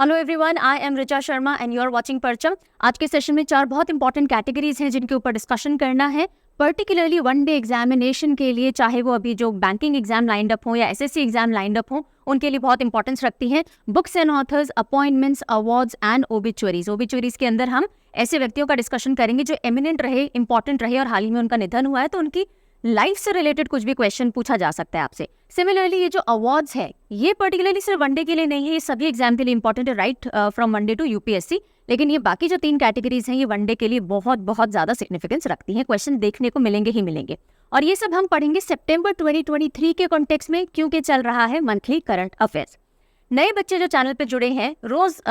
Hello everyone, I am Richa Sharma and you are watching Parcham. आज के session में 4 बहुत इंपॉर्टेंट कैटेगरीज हैं जिनके ऊपर डिस्कशन करना है। पर्टिकुलरली वन डे एग्जामिनेशन के लिए, चाहे वो अभी जो बैंकिंग एग्जाम लाइंड अप हो या एसएससी एग्जाम लाइंड अप हो, उनके लिए बहुत इंपॉर्टेंस रखती हैं books and authors, appointments, awards and obituaries. Obituaries के अंदर हम ऐसे व्यक्तियों का डिस्कशन करेंगे जो एमिनेंट रहे, इंपॉर्टेंट रहे और हाल ही में उनका निधन हुआ है, तो उनकी लाइफ से रिलेटेड कुछ भी क्वेश्चन पूछा जा सकता है आपसे। सिमिलरली ये जो अवार्ड्स है ये पर्टिकुलरली सिर्फ वनडे के लिए नहीं है, ये सभी एग्जाम के लिए इंपॉर्टेंट है, right from one day to UPSC. लेकिन ये बाकी जो 3 कैटेगरीज हैं ये वनडे के लिए बहुत बहुत ज्यादा सिग्निफिकेंस रखती हैं, क्वेश्चन देखने को मिलेंगे ही मिलेंगे। और ये सब हम पढ़ेंगे सितंबर 2023 के कॉन्टेक्स्ट में, क्योंकि चल रहा है मंथली करंट अफेयर्स। नए बच्चे जो चैनल पे जुड़े हैं, रोज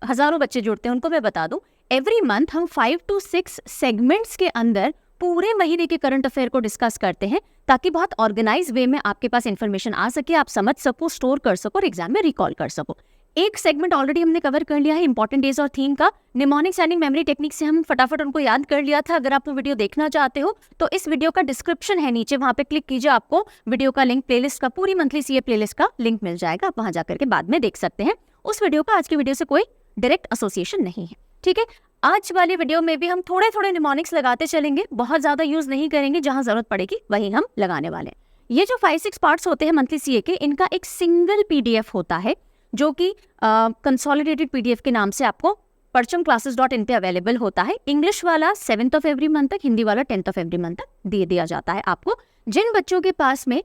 हजारों बच्चे जुड़ते हैं, उनको मैं बता दूं एवरी मंथ हम 5 to 6 सेगमेंट्स के अंदर पूरे महीने के करंट अफेयर को डिस्कस करते हैं, ताकि बहुत ऑर्गेनाइज वे में आपके पास इन्फॉर्मेशन आ सके, आप समझ सको, स्टोर कर सको और एग्जाम में रिकॉल कर सको। एक सेगमेंट ऑलरेडी हमने कवर कर लिया है इंपॉर्टेंट डेज और थीम का। निमोनिक साइनिंग मेमोरी टेक्निक से हम फटाफट उनको याद कर लिया था। अगर आप वो वीडियो देखना चाहते हो तो इस वीडियो का डिस्क्रिप्शन है नीचे, वहां पे क्लिक कीजिए, आपको वीडियो का लिंक, प्लेलिस्ट का, पूरी मंथली सीए प्लेलिस्ट का लिंक मिल जाएगा, आप वहां जाकर के बाद में देख सकते हैं। उस वीडियो का आज की वीडियो से कोई डायरेक्ट एसोसिएशन नहीं है, ठीक है। आज वाली वीडियो में भी हम थोड़े थोड़े निमोनिक्स लगाते चलेंगे, बहुत ज्यादा यूज नहीं करेंगे, जहां जरूरत पड़ेगी वही हम लगाने वाले हैं। ये जो 5-6 पार्ट्स होते हैं मंथली सीए के, इनका एक सिंगल पीडीएफ होता है जो कि कंसोलिडेटेड पीडीएफ के नाम से आपको parchamclasses.in पे अवेलेबल होता है। इंग्लिश वाला 7th ऑफ एवरी मंथ तक, हिंदी वाला 10th ऑफ एवरी मंथ तक दे दिया जाता है आपको। जिन बच्चों के पास में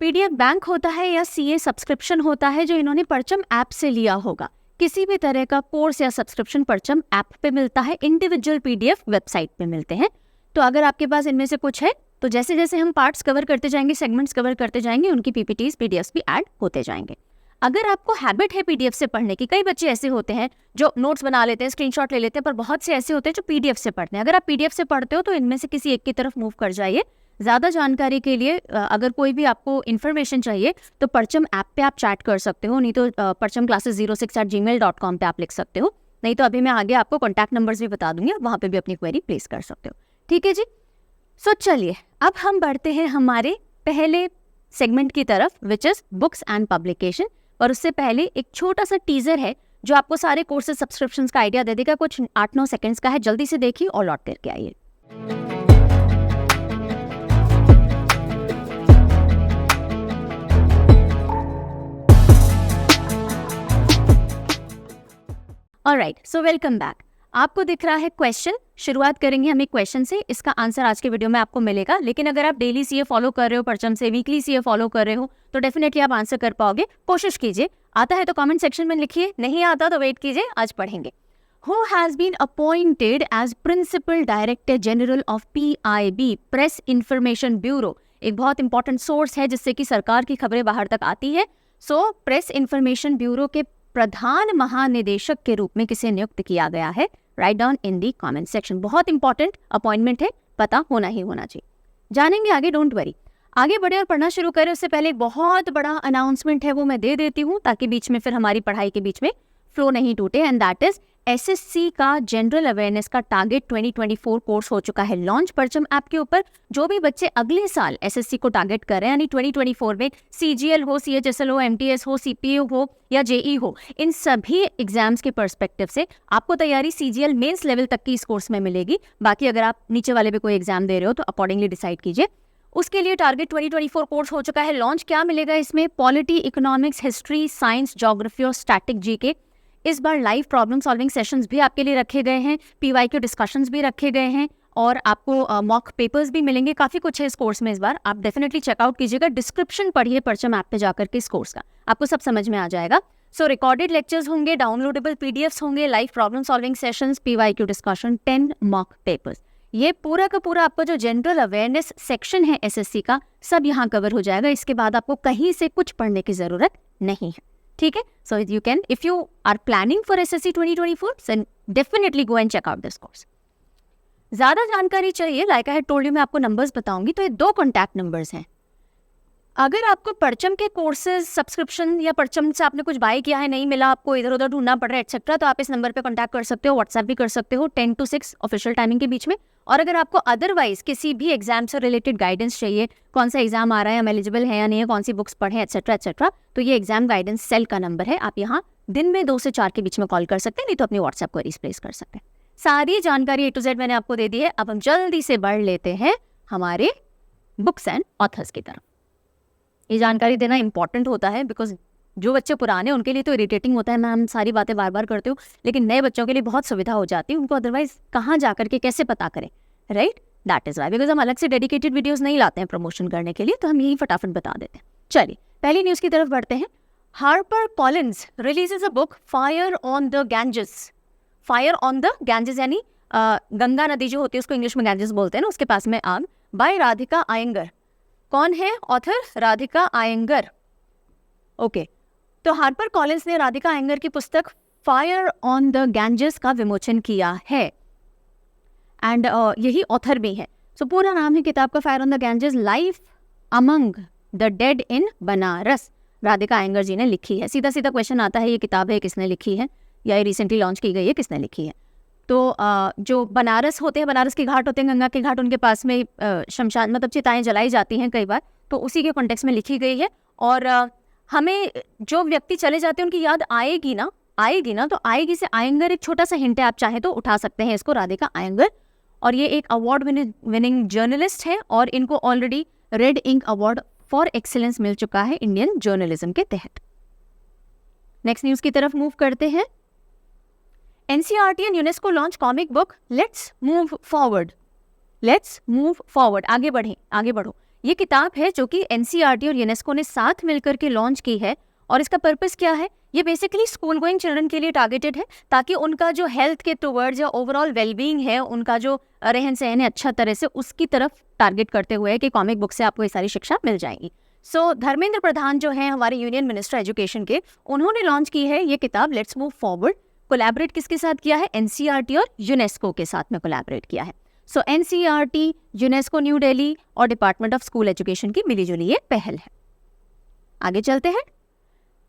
पीडीएफ बैंक होता है या सीए सब्सक्रिप्शन होता है जो इन्होंने परचम ऐप से लिया होगा, किसी भी तरह का कोर्स या सब्सक्रिप्शन परचम ऐप पे मिलता है, इंडिविजुअल पीडीएफ वेबसाइट पे मिलते हैं। तो अगर आपके पास इनमें से कुछ है तो जैसे जैसे हम पार्ट्स कवर करते जाएंगे, सेगमेंट्स कवर करते जाएंगे, उनकी पीपीटीज पीडीएफ्स भी ऐड होते जाएंगे। अगर आपको हैबिट है पीडीएफ से पढ़ने की, कई बच्चे ऐसे होते हैं जो नोट्स बना लेते हैं, स्क्रीनशॉट ले लेते हैं, पर बहुत से ऐसे होते हैं जो पीडीएफ से पढ़ते हैं। अगर आप पीडीएफ से पढ़ते हो तो इनमें से किसी एक की तरफ मूव कर जाइए। ज़्यादा जानकारी के लिए अगर कोई भी आपको इन्फॉर्मेशन चाहिए तो परचम ऐप पे आप चैट कर सकते हो, नहीं तो parchamclasses06@gmail.com पे आप लिख सकते हो, नहीं तो अभी मैं आगे आपको कॉन्टैक्ट नंबर्स भी बता दूंगी, वहाँ पे भी अपनी क्वेरी प्लेस कर सकते हो, ठीक है जी। सो चलिए अब हम बढ़ते हैं हमारे पहले सेगमेंट की तरफ, which is books and publication. और उससे पहले एक छोटा सा टीजर है जो आपको सारे कोर्सेज सब्सक्रिप्शंस का आइडिया दे देगा, कुछ 8-9 सेकंड्स का है, जल्दी से देखिए और लौट करके आइए। Alright, so welcome back. आपको दिख रहा है क्वेश्चन, शुरुआत करेंगे हम एक क्वेश्चन से, इसका आंसर आज के वीडियो में आपको मिलेगा। लेकिन अगर आप डेली सीए फॉलो कर रहे हो परचम से, वीकली सीए फॉलो कर रहे हो, तो डेफिनेटली आप आंसर कर पाओगे। कोशिश कीजिए, आता है तो कमेंट सेक्शन में लिखिए, नहीं आता तो वेट कीजिए, आज पढ़ेंगे। Who has been appointed as Principal Director General of PIB, press information bureau? एक बहुत इंपॉर्टेंट सोर्स है जिससे कि सरकार की खबरें बाहर तक आती है। सो प्रेस इंफॉर्मेशन ब्यूरो के प्रधान महानिदेशक के रूप में किसे नियुक्त किया गया है? Write down in the comment section. बहुत इंपॉर्टेंट अपॉइंटमेंट है, पता होना ही होना चाहिए। जानेंगे आगे, डोंट वरी। आगे बढ़े और पढ़ना शुरू करें उससे पहले एक बहुत बड़ा अनाउंसमेंट है, वो मैं दे देती हूँ ताकि बीच में फिर हमारी पढ़ाई के बीच में फ्लो नहीं टूटे। एंड दैट इज एसएससी का जनरल अवेयरनेस का टारगेट 2024 कोर्स हो चुका है लॉन्च परचम ऐप के ऊपर। जो भी बच्चे अगले साल एसएससी को टारगेट कर रहे हैं, यानी 2024 में सीजीएल हो, सीएचएसएल हो, एमटीएस हो, सीपीयू हो या जेई हो, इन सभी एग्जाम्स के पर्सपेक्टिव से आपको तैयारी सीजीएल मेंस लेवल तक की इस कोर्स में मिलेगी। बाकी अगर आप नीचे वाले पे कोई एग्जाम दे रहे हो तो अकॉर्डिंगली डिसाइड कीजिए। उसके लिए टारगेट 2024 कोर्स हो चुका है लॉन्च। क्या मिलेगा इसमें? Polity, economics, history, science, geography और स्टैटिक जीके। इस बार लाइव प्रॉब्लम सॉल्विंग सेशंस भी आपके लिए रखे गए हैं, पीवाईक्यू डिस्कशंस भी रखे गए हैं और आपको मॉक पेपर्स भी मिलेंगे। काफ़ी कुछ है इस कोर्स में इस बार, आप डेफिनेटली चेकआउट कीजिएगा। डिस्क्रिप्शन पढ़िए परचम ऐप पे जाकर के इस कोर्स का, आपको सब समझ में आ जाएगा। सो रिकॉर्डेड लेक्चर्स होंगे, डाउनलोडेबल पीडीएफ्स होंगे, live problem solving sessions, PYQ discussion, 10 mock papers. ये पूरा का पूरा आपका जो जनरल अवेयरनेस सेक्शन है एसएससी का, सब यहाँ कवर हो जाएगा। इसके बाद आपको कहीं से कुछ पढ़ने की जरूरत नहीं है, ठीक है। So you can, if you are planning for SSC 2024, then definitely go and check out this course. ज्यादा जानकारी चाहिए, like I had told you, मैं आपको नंबर्स बताऊंगी। तो ये 2 कॉन्टैक्ट नंबर्स हैं। अगर आपको परचम के कोर्सेज सब्सक्रिप्शन या परचम से आपने कुछ बाय किया है, नहीं मिला, आपको इधर उधर ढूंढना पड़ रहा है एक्सेट्रा, तो आप इस नंबर पे कांटेक्ट कर सकते हो, व्हाट्सएप भी कर सकते हो 10 to 6 ऑफिशियल टाइमिंग के बीच में। और अगर आपको अदरवाइज किसी भी एग्जाम से रिलेटेड गाइडेंस चाहिए, कौन सा एग्जाम आ रहा है, हम एलिजिबल है या नहीं है, कौन सी बुक्स पढ़ें, एक्सेट्रा एक्सेट्रा, तो ये एग्जाम गाइडेंस सेल का नंबर है, आप यहाँ दिन में 2 से 4 के बीच में कॉल कर सकते हैं, नहीं तो अपनी व्हाट्सएप क्वेरीज प्लेस कर सकते हैं। सारी जानकारी A to Z मैंने आपको दे दी है। अब हम जल्दी से बढ़ लेते हैं हमारे बुक्स एंड ऑथर्स की तरफ। ये जानकारी देना इंपॉर्टेंट होता है बिकॉज जो बच्चे पुराने उनके लिए तो इरिटेटिंग होता है, मैम सारी बातें बार बार करते हो, लेकिन नए बच्चों के लिए बहुत सुविधा हो जाती है, उनको अदरवाइज कहाँ जा करके कैसे पता करें, right? That is why, because हम अलग से डेडिकेटेड वीडियोस नहीं लाते हैं प्रमोशन करने के लिए, तो हम यही फटाफट बता देते हैं। चलिए पहली न्यूज़ की तरफ बढ़ते हैं। Harper Collins releases a book fire on the Ganges. Fire on the Ganges यानी गंगा नदी जो होती है उसको इंग्लिश में गैंजेस बोलते हैं ना, उसके पास में आग, बाय राधिका आयंगर। कौन है ऑथर? राधिका आयंगर। ओके, तो हार्पर कॉलिंस ने राधिका आयंगर की पुस्तक फायर ऑन द गैंजेस का विमोचन किया है एंड यही ऑथर भी है। सो पूरा नाम है किताब का fire on the Ganges, life among the dead in Banaras. Radhika Iyengar ji ने लिखी है। सीधा सीधा क्वेश्चन आता है, ये किताब है किसने लिखी है, या ये रिसेंटली लॉन्च की गई है, किसने लिखी है? तो जो बनारस होते हैं, बनारस के घाट होते हैं, गंगा के घाट, उनके पास में शमशान मतलब चिताएं जलाई जाती हैं कई बार, तो उसी के कॉन्टेक्स्ट में लिखी गई है। और हमें जो व्यक्ति चले जाते हैं उनकी याद आएगी ना, तो आएगी से आयंगर एक छोटा सा हिंट है, आप चाहे तो उठा सकते हैं इसको, राधिका आयंगर। और ये एक अवार्ड विनिंग जर्नलिस्ट है और इनको already red ink award for excellence मिल चुका है इंडियन जर्नलिज्म के तहत। नेक्स्ट न्यूज की तरफ मूव करते हैं। NCERT and UNESCO launch comic book let's move forward. Let's move forward, आगे बढ़ो। ये किताब है जो कि NCERT और यूनेस्को ने साथ मिलकर के लॉन्च की है। और इसका पर्पस क्या है? ये बेसिकली स्कूल गोइंग चिल्ड्रन के लिए टारगेटेड है, ताकि उनका जो हेल्थ के टुवर्ड्स या ओवरऑल वेलबींग है, उनका जो रहन सहन है अच्छा तरह से, उसकी तरफ टारगेट करते हुए कि कॉमिक बुक से आपको ये सारी शिक्षा मिल जाएगी। सो धर्मेंद्र प्रधान जो है हमारे यूनियन मिनिस्टर एजुकेशन के, उन्होंने लॉन्च की है ये किताब लेट्स मूव फॉरवर्ड। कोलैबोरेट किसके साथ किया है? NCERT और यूनेस्को के साथ में कोलैबोरेट किया है। सो NCERT, यूनेस्को न्यू दिल्ली और डिपार्टमेंट ऑफ स्कूल एजुकेशन की मिलीजुली ये पहल है। आगे चलते हैं।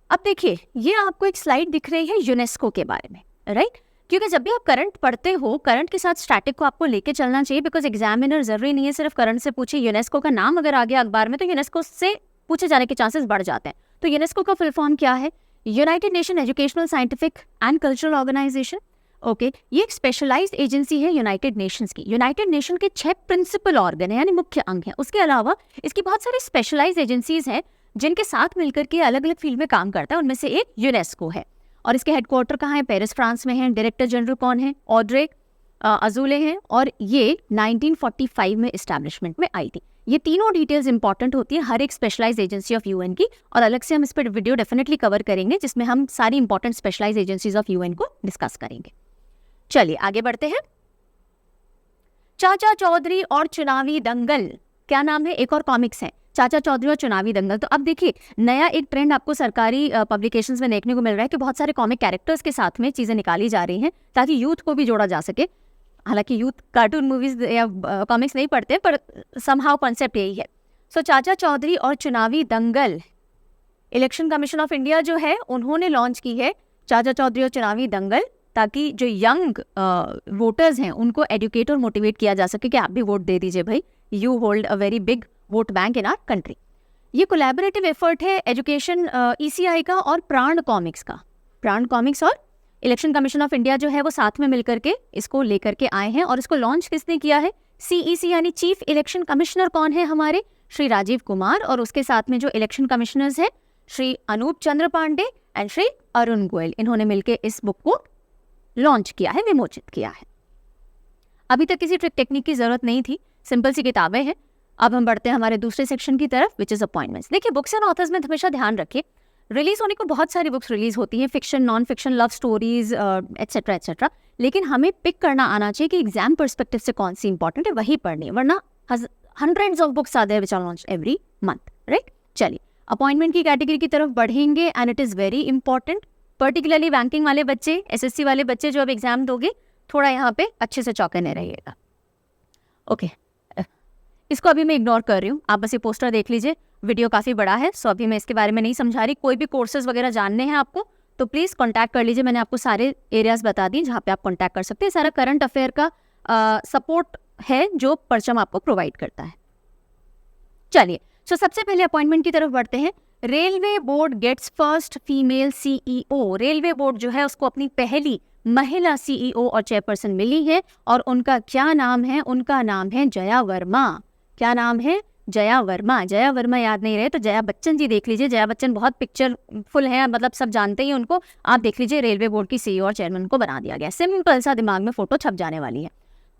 अब देखिए, ये आपको एक स्लाइड दिख रही है यूनेस्को के बारे में, राइट? क्योंकि जब भी आप करंट पढ़ते हो, करंट के साथ स्टैटिक को आपको लेके चलना चाहिए, बिकॉज एग्जामिनर जरूरी नहीं है सिर्फ करंट से पूछे। यूनेस्को का नाम अगर आ गया अखबार में तो यूनेस्को से पूछे जाने के चांसेस बढ़ जाते हैं। तो यूनेस्को का फुल फॉर्म क्या है? United Nation educational, scientific and cultural organization. Okay, ये एक स्पेशलाइज्ड एजेंसी है यूनाइटेड नेशंस की। यूनाइटेड नेशन के 6 प्रिंसिपल ऑर्गन है यानी मुख्य अंग है। उसके अलावा इसकी बहुत सारी स्पेशलाइज्ड एजेंसीज हैं जिनके साथ मिलकर के अलग अलग फील्ड में काम करता है। उनमें से एक यूनेस्को है और इसके हेडक्वार्टर कहाँ है? पेरिस, फ्रांस में है। डायरेक्टर जनरल कौन है? ऑड्रे अजूले हैं और ये 1945 में इस्टेब्लिशमेंट में आई थी। ये तीनों डिटेल्स इंपॉर्टेंट होती है हर एक स्पेशलाइज्ड एजेंसी ऑफ यूएन की, और अलग से हम इस पर वीडियो डेफिनेटली कवर करेंगे जिसमें हम सारी important specialized agencies of UN को डिस्कस करेंगे। चलिए आगे बढ़ते हैं। चाचा चौधरी और चुनावी दंगल, क्या नाम है? एक और कॉमिक्स है, चाचा चौधरी और चुनावी दंगल। तो अब देखिए, नया एक ट्रेंड आपको सरकारी पब्लिकेशंस में देखने को मिल रहा है कि बहुत सारे कॉमिक कैरेक्टर्स के साथ में चीज़ें निकाली जा रही हैं ताकि यूथ को भी जोड़ा जा सके। हालांकि यूथ कार्टून मूवीज या कॉमिक्स नहीं पढ़ते, पर समहाउ कॉन्सेप्ट यही है। सो चाचा चौधरी और चुनावी दंगल, इलेक्शन कमीशन ऑफ इंडिया जो है उन्होंने लॉन्च की है चाचा चौधरी और चुनावी दंगल, ताकि जो यंग वोटर्स हैं उनको एडुकेट और मोटिवेट किया जा सके कि आप भी वोट दे दीजिए भाई, you hold a very big vote bank in our country. ये कोलैबोरेटिव एफर्ट है एजुकेशन ECI का और प्राण कॉमिक्स का। प्राण कॉमिक्स और इलेक्शन कमीशन ऑफ इंडिया जो है वो साथ में मिलकर के इसको लेकर के आए हैं। और इसको लॉन्च किसने किया है? CEC यानी चीफ इलेक्शन कमिश्नर कौन है हमारे? श्री राजीव कुमार। और उसके साथ में जो इलेक्शन कमिश्नर्स हैं श्री अनूप चंद्र पांडे एंड श्री अरुण गोयल, इन्होंने मिलकर इस बुक को लॉन्च किया है, विमोचित किया है। अभी तक किसी ट्रिक टेक्निक की जरूरत नहीं थी, सिंपल सी किताबें हैं। अब हम बढ़ते हैं हमारे दूसरे सेक्शन की तरफ, विच इज अपॉइंटमेंट्स। देखिए, बुक्स एंड ऑथर्स में हमेशा ध्यान रखिए, रिलीज होने को बहुत सारी बुक्स रिलीज होती हैं, fiction, non fiction, love stories etcetera etcetera, लेकिन हमें पिक करना आना चाहिए कि एग्जाम पर्सपेक्टिव से कौन सी इंपॉर्टेंट है, वही पढ़नी है, वरना hundreds of books are there which are launched every month, right? चलिए अपॉइंटमेंट की कैटेगरी की तरफ बढ़ेंगे and it is very important, particularly banking वाले बच्चे, SSC वाले बच्चे जो अब एग्जाम दोगे, थोड़ा यहाँ पे अच्छे से चौकन्ने रहिएगा। ओके, इसको अभी मैं इग्नोर कर रही हूँ, आप बस ये पोस्टर देख लीजिए, वीडियो काफ़ी बड़ा है, सो अभी मैं इसके बारे में नहीं समझा रही। कोई भी कोर्सेज वगैरह जानने हैं आपको तो प्लीज़ कॉन्टैक्ट कर लीजिए, मैंने आपको सारे एरियाज बता दी जहाँ पे आप कॉन्टैक्ट कर सकते हैं। सारा करंट अफेयर का सपोर्ट है जो परचम आपको प्रोवाइड करता है। चलिए, सो सबसे पहले अपॉइंटमेंट की तरफ बढ़ते हैं। Railway board gets first female CEO. Railway board जो है उसको अपनी पहली महिला सीईओ और चेयरपर्सन मिली है और उनका क्या नाम है? उनका नाम है जया वर्मा। क्या नाम है? जया वर्मा। जया वर्मा याद नहीं रहे तो जया बच्चन जी देख लीजिए। जया बच्चन बहुत पिक्चरफुल है, मतलब सब जानते ही उनको। आप देख लीजिए, रेलवे बोर्ड की सीईओ और चेयरमैन को बना दिया गया। सिंपल सा, दिमाग में फोटो छप जाने वाली है।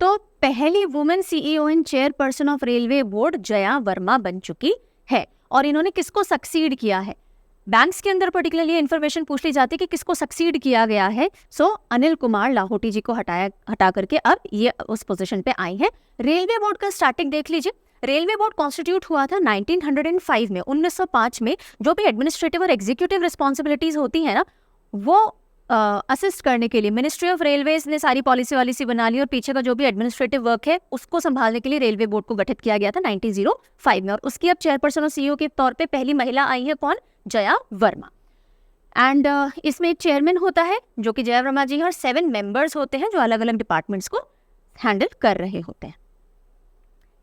तो पहली women CEO and chairperson of railway board Jaya Verma बन चुकी है। और इन्होंने किसको सक्सीड किया है? बैंक्स के अंदर पर्टिकुलरली इन्फॉर्मेशन पूछ ली जाती है कि किसको सक्सीड किया गया है। सो अनिल कुमार लाहोटी जी को हटा करके अब ये उस पोजीशन पे आई है। रेलवे बोर्ड का स्टार्टिंग देख लीजिए। रेलवे बोर्ड कॉन्स्टिट्यूट हुआ था 1905 में, 1905 में। जो भी एडमिनिस्ट्रेटिव और एग्जीक्यूटिव रिस्पॉन्सिबिलिटीज होती है ना, वो असिस्ट करने के लिए मिनिस्ट्री ऑफ रेलवेज ने सारी पॉलिसी बना ली और पीछे का जो भी एडमिनिस्ट्रेटिव वर्क है उसको संभालने के लिए रेलवे बोर्ड को गठित किया गया था 1905 में। और उसकी अब चेयरपर्सन और सीईओ के तौर पे पहली महिला आई है, कौन? जया वर्मा। एंड इसमें एक चेयरमैन होता है जो कि जया वर्मा जी है, और 7 मेंबर्स होते हैं जो अलग अलग डिपार्टमेंट्स को हैंडल कर रहे होते हैं।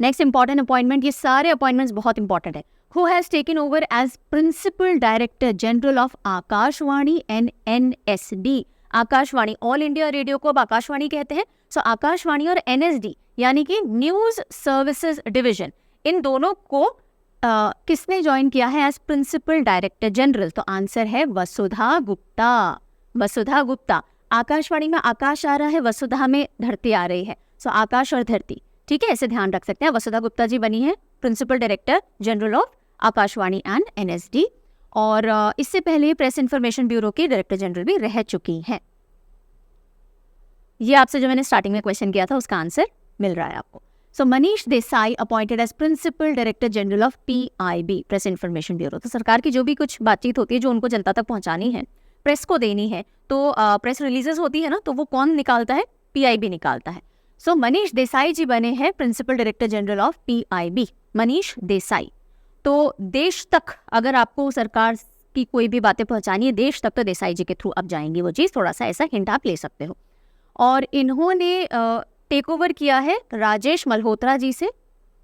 नेक्स्ट इंपॉर्टेंट अपॉइंटमेंट, ये सारे अपॉइंटमेंट्स बहुत इंपॉर्टेंट है। Who has taken over as Principal Director General of Akashvani and NSD? Akashvani, all India radio को अब आकाशवाणी कहते हैं। सो आकाशवाणी और NSD यानी कि न्यूज सर्विसेज डिवीजन, इन दोनों को किसने ज्वाइन किया है एज प्रिंसिपल डायरेक्टर जनरल? तो आंसर है वसुधा गुप्ता। वसुधा गुप्ता। आकाशवाणी में आकाश आ रहा है, वसुधा में धरती आ रही है। सो आकाश और धरती, ठीक है, ऐसे ध्यान रख सकते हैं। वसुधा गुप्ता जी बनी है principal director general of Akashvani and NSD, और इससे पहले प्रेस इंफॉर्मेशन ब्यूरो की डायरेक्टर जनरल भी रह चुकी हैं। ये आपसे जो मैंने स्टार्टिंग में क्वेश्चन किया था उसका आंसर मिल रहा है आपको। So Manish Desai appointed as principal director general of PIB, press information bureau. तो सरकार की जो भी कुछ बातचीत होती है जो उनको जनता तक पहुंचानी है, प्रेस को देनी है, तो प्रेस रिलीजेस होती है ना, तो वो कौन निकालता है? PIB निकालता है। सो मनीष देसाई जी बने हैं principal director general of PIB, Manish Desai. तो देश तक अगर आपको सरकार की कोई भी बातें पहुंचानी है, देश तक तो देसाई जी के थ्रू अब जाएंगी वो चीज़। थोड़ा सा ऐसा हिंट आप ले सकते हो। और इन्होंने टेक ओवर किया है राजेश मल्होत्रा जी से,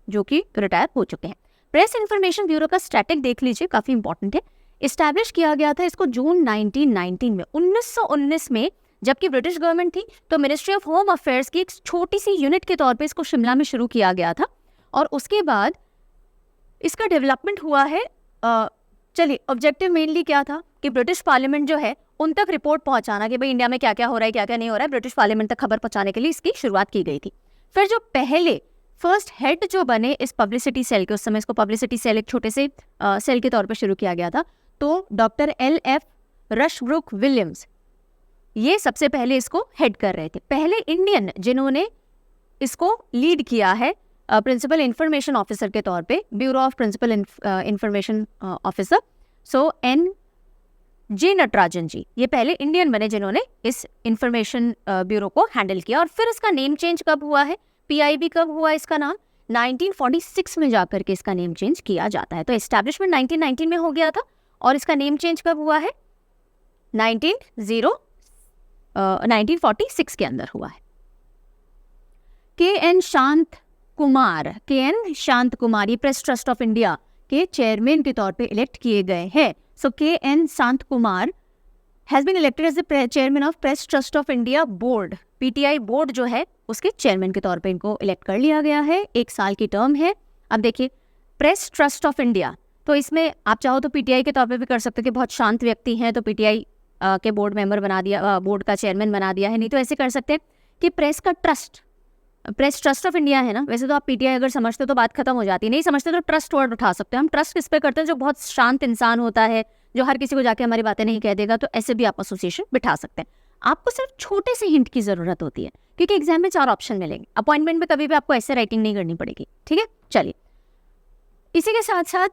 जो कि रिटायर हो चुके हैं। प्रेस इंफॉर्मेशन ब्यूरो का स्टैटिक देख लीजिए, काफ़ी इंपॉर्टेंट है। इस्टेब्लिश किया गया था इसको जून 1919 में। 1919 में जबकि ब्रिटिश गवर्नमेंट थी, तो मिनिस्ट्री ऑफ होम अफेयर्स की एक छोटी सी यूनिट के तौर पे इसको शिमला में शुरू किया गया था। और उसके बाद इसका डेवलपमेंट हुआ है। चलिए, ऑब्जेक्टिव मेनली क्या था कि ब्रिटिश पार्लियामेंट जो है उन तक रिपोर्ट पहुंचाना कि भाई इंडिया में क्या क्या हो रहा है, क्या क्या नहीं हो रहा है, ब्रिटिश पार्लियामेंट तक खबर पहुंचाने के लिए इसकी शुरुआत की गई थी। फिर जो पहले फर्स्ट हेड जो बने इस पब्लिसिटी सेल के, उस समय इसको पब्लिसिटी सेल एक छोटे से सेल के तौर पर शुरू किया गया था, तो डॉक्टर LF रशब्रुक विलियम्स ये सबसे पहले इसको हेड कर रहे थे। पहले इंडियन जिन्होंने इसको लीड किया है प्रिंसिपल इंफॉर्मेशन ऑफिसर के तौर पे, bureau of principal information officer, so NJ Natarajan ji, ये पहले इंडियन बने जिन्होंने इस इंफॉर्मेशन ब्यूरो को हैंडल किया। और फिर इसका नेम चेंज कब हुआ है? PIB कब हुआ इसका नाम? 1946 में जाकर के इसका नेम चेंज किया जाता है। तो एस्टैब्लिशमेंट 1919 में हो गया था और इसका नेम चेंज कब हुआ है? 1946 के अंदर हुआ है। KN शांत कुमार ये प्रेस ट्रस्ट ऑफ इंडिया के चेयरमैन के तौर पे इलेक्ट किए गए हैं। So KN Shanth Kumar has been elected as the chairman of press trust of India board. PTI board जो है उसके चेयरमैन के तौर पे इनको इलेक्ट कर लिया गया है। 1 साल की टर्म है। अब देखिए, प्रेस ट्रस्ट ऑफ इंडिया, तो इसमें आप चाहो तो PTI के तौर पे भी कर सकते हो कि बहुत शांत व्यक्ति हैं तो PTI के बोर्ड मेंबर बना दिया, बोर्ड का चेयरमैन बना दिया है। नहीं तो ऐसे कर सकते हैं कि प्रेस ट्रस्ट ऑफ इंडिया है ना। वैसे तो आप PTI अगर समझते हो तो बात खत्म हो जाती है, नहीं समझते तो ट्रस्ट वर्ड उठा सकते हैं। हम ट्रस्ट किस पे करते हैं? जो बहुत शांत इंसान होता है, जो हर किसी को जाके हमारी बातें नहीं कह देगा, तो ऐसे भी आप एसोसिएशन बिठा सकते हैं। आपको सिर्फ छोटे से हिंट की जरूरत होती है, क्योंकि एग्जाम में 4 ऑप्शन मिलेंगे। अपॉइंटमेंट में कभी भी आपको ऐसे राइटिंग नहीं करनी पड़ेगी, ठीक है। चलिए, इसी के साथ साथ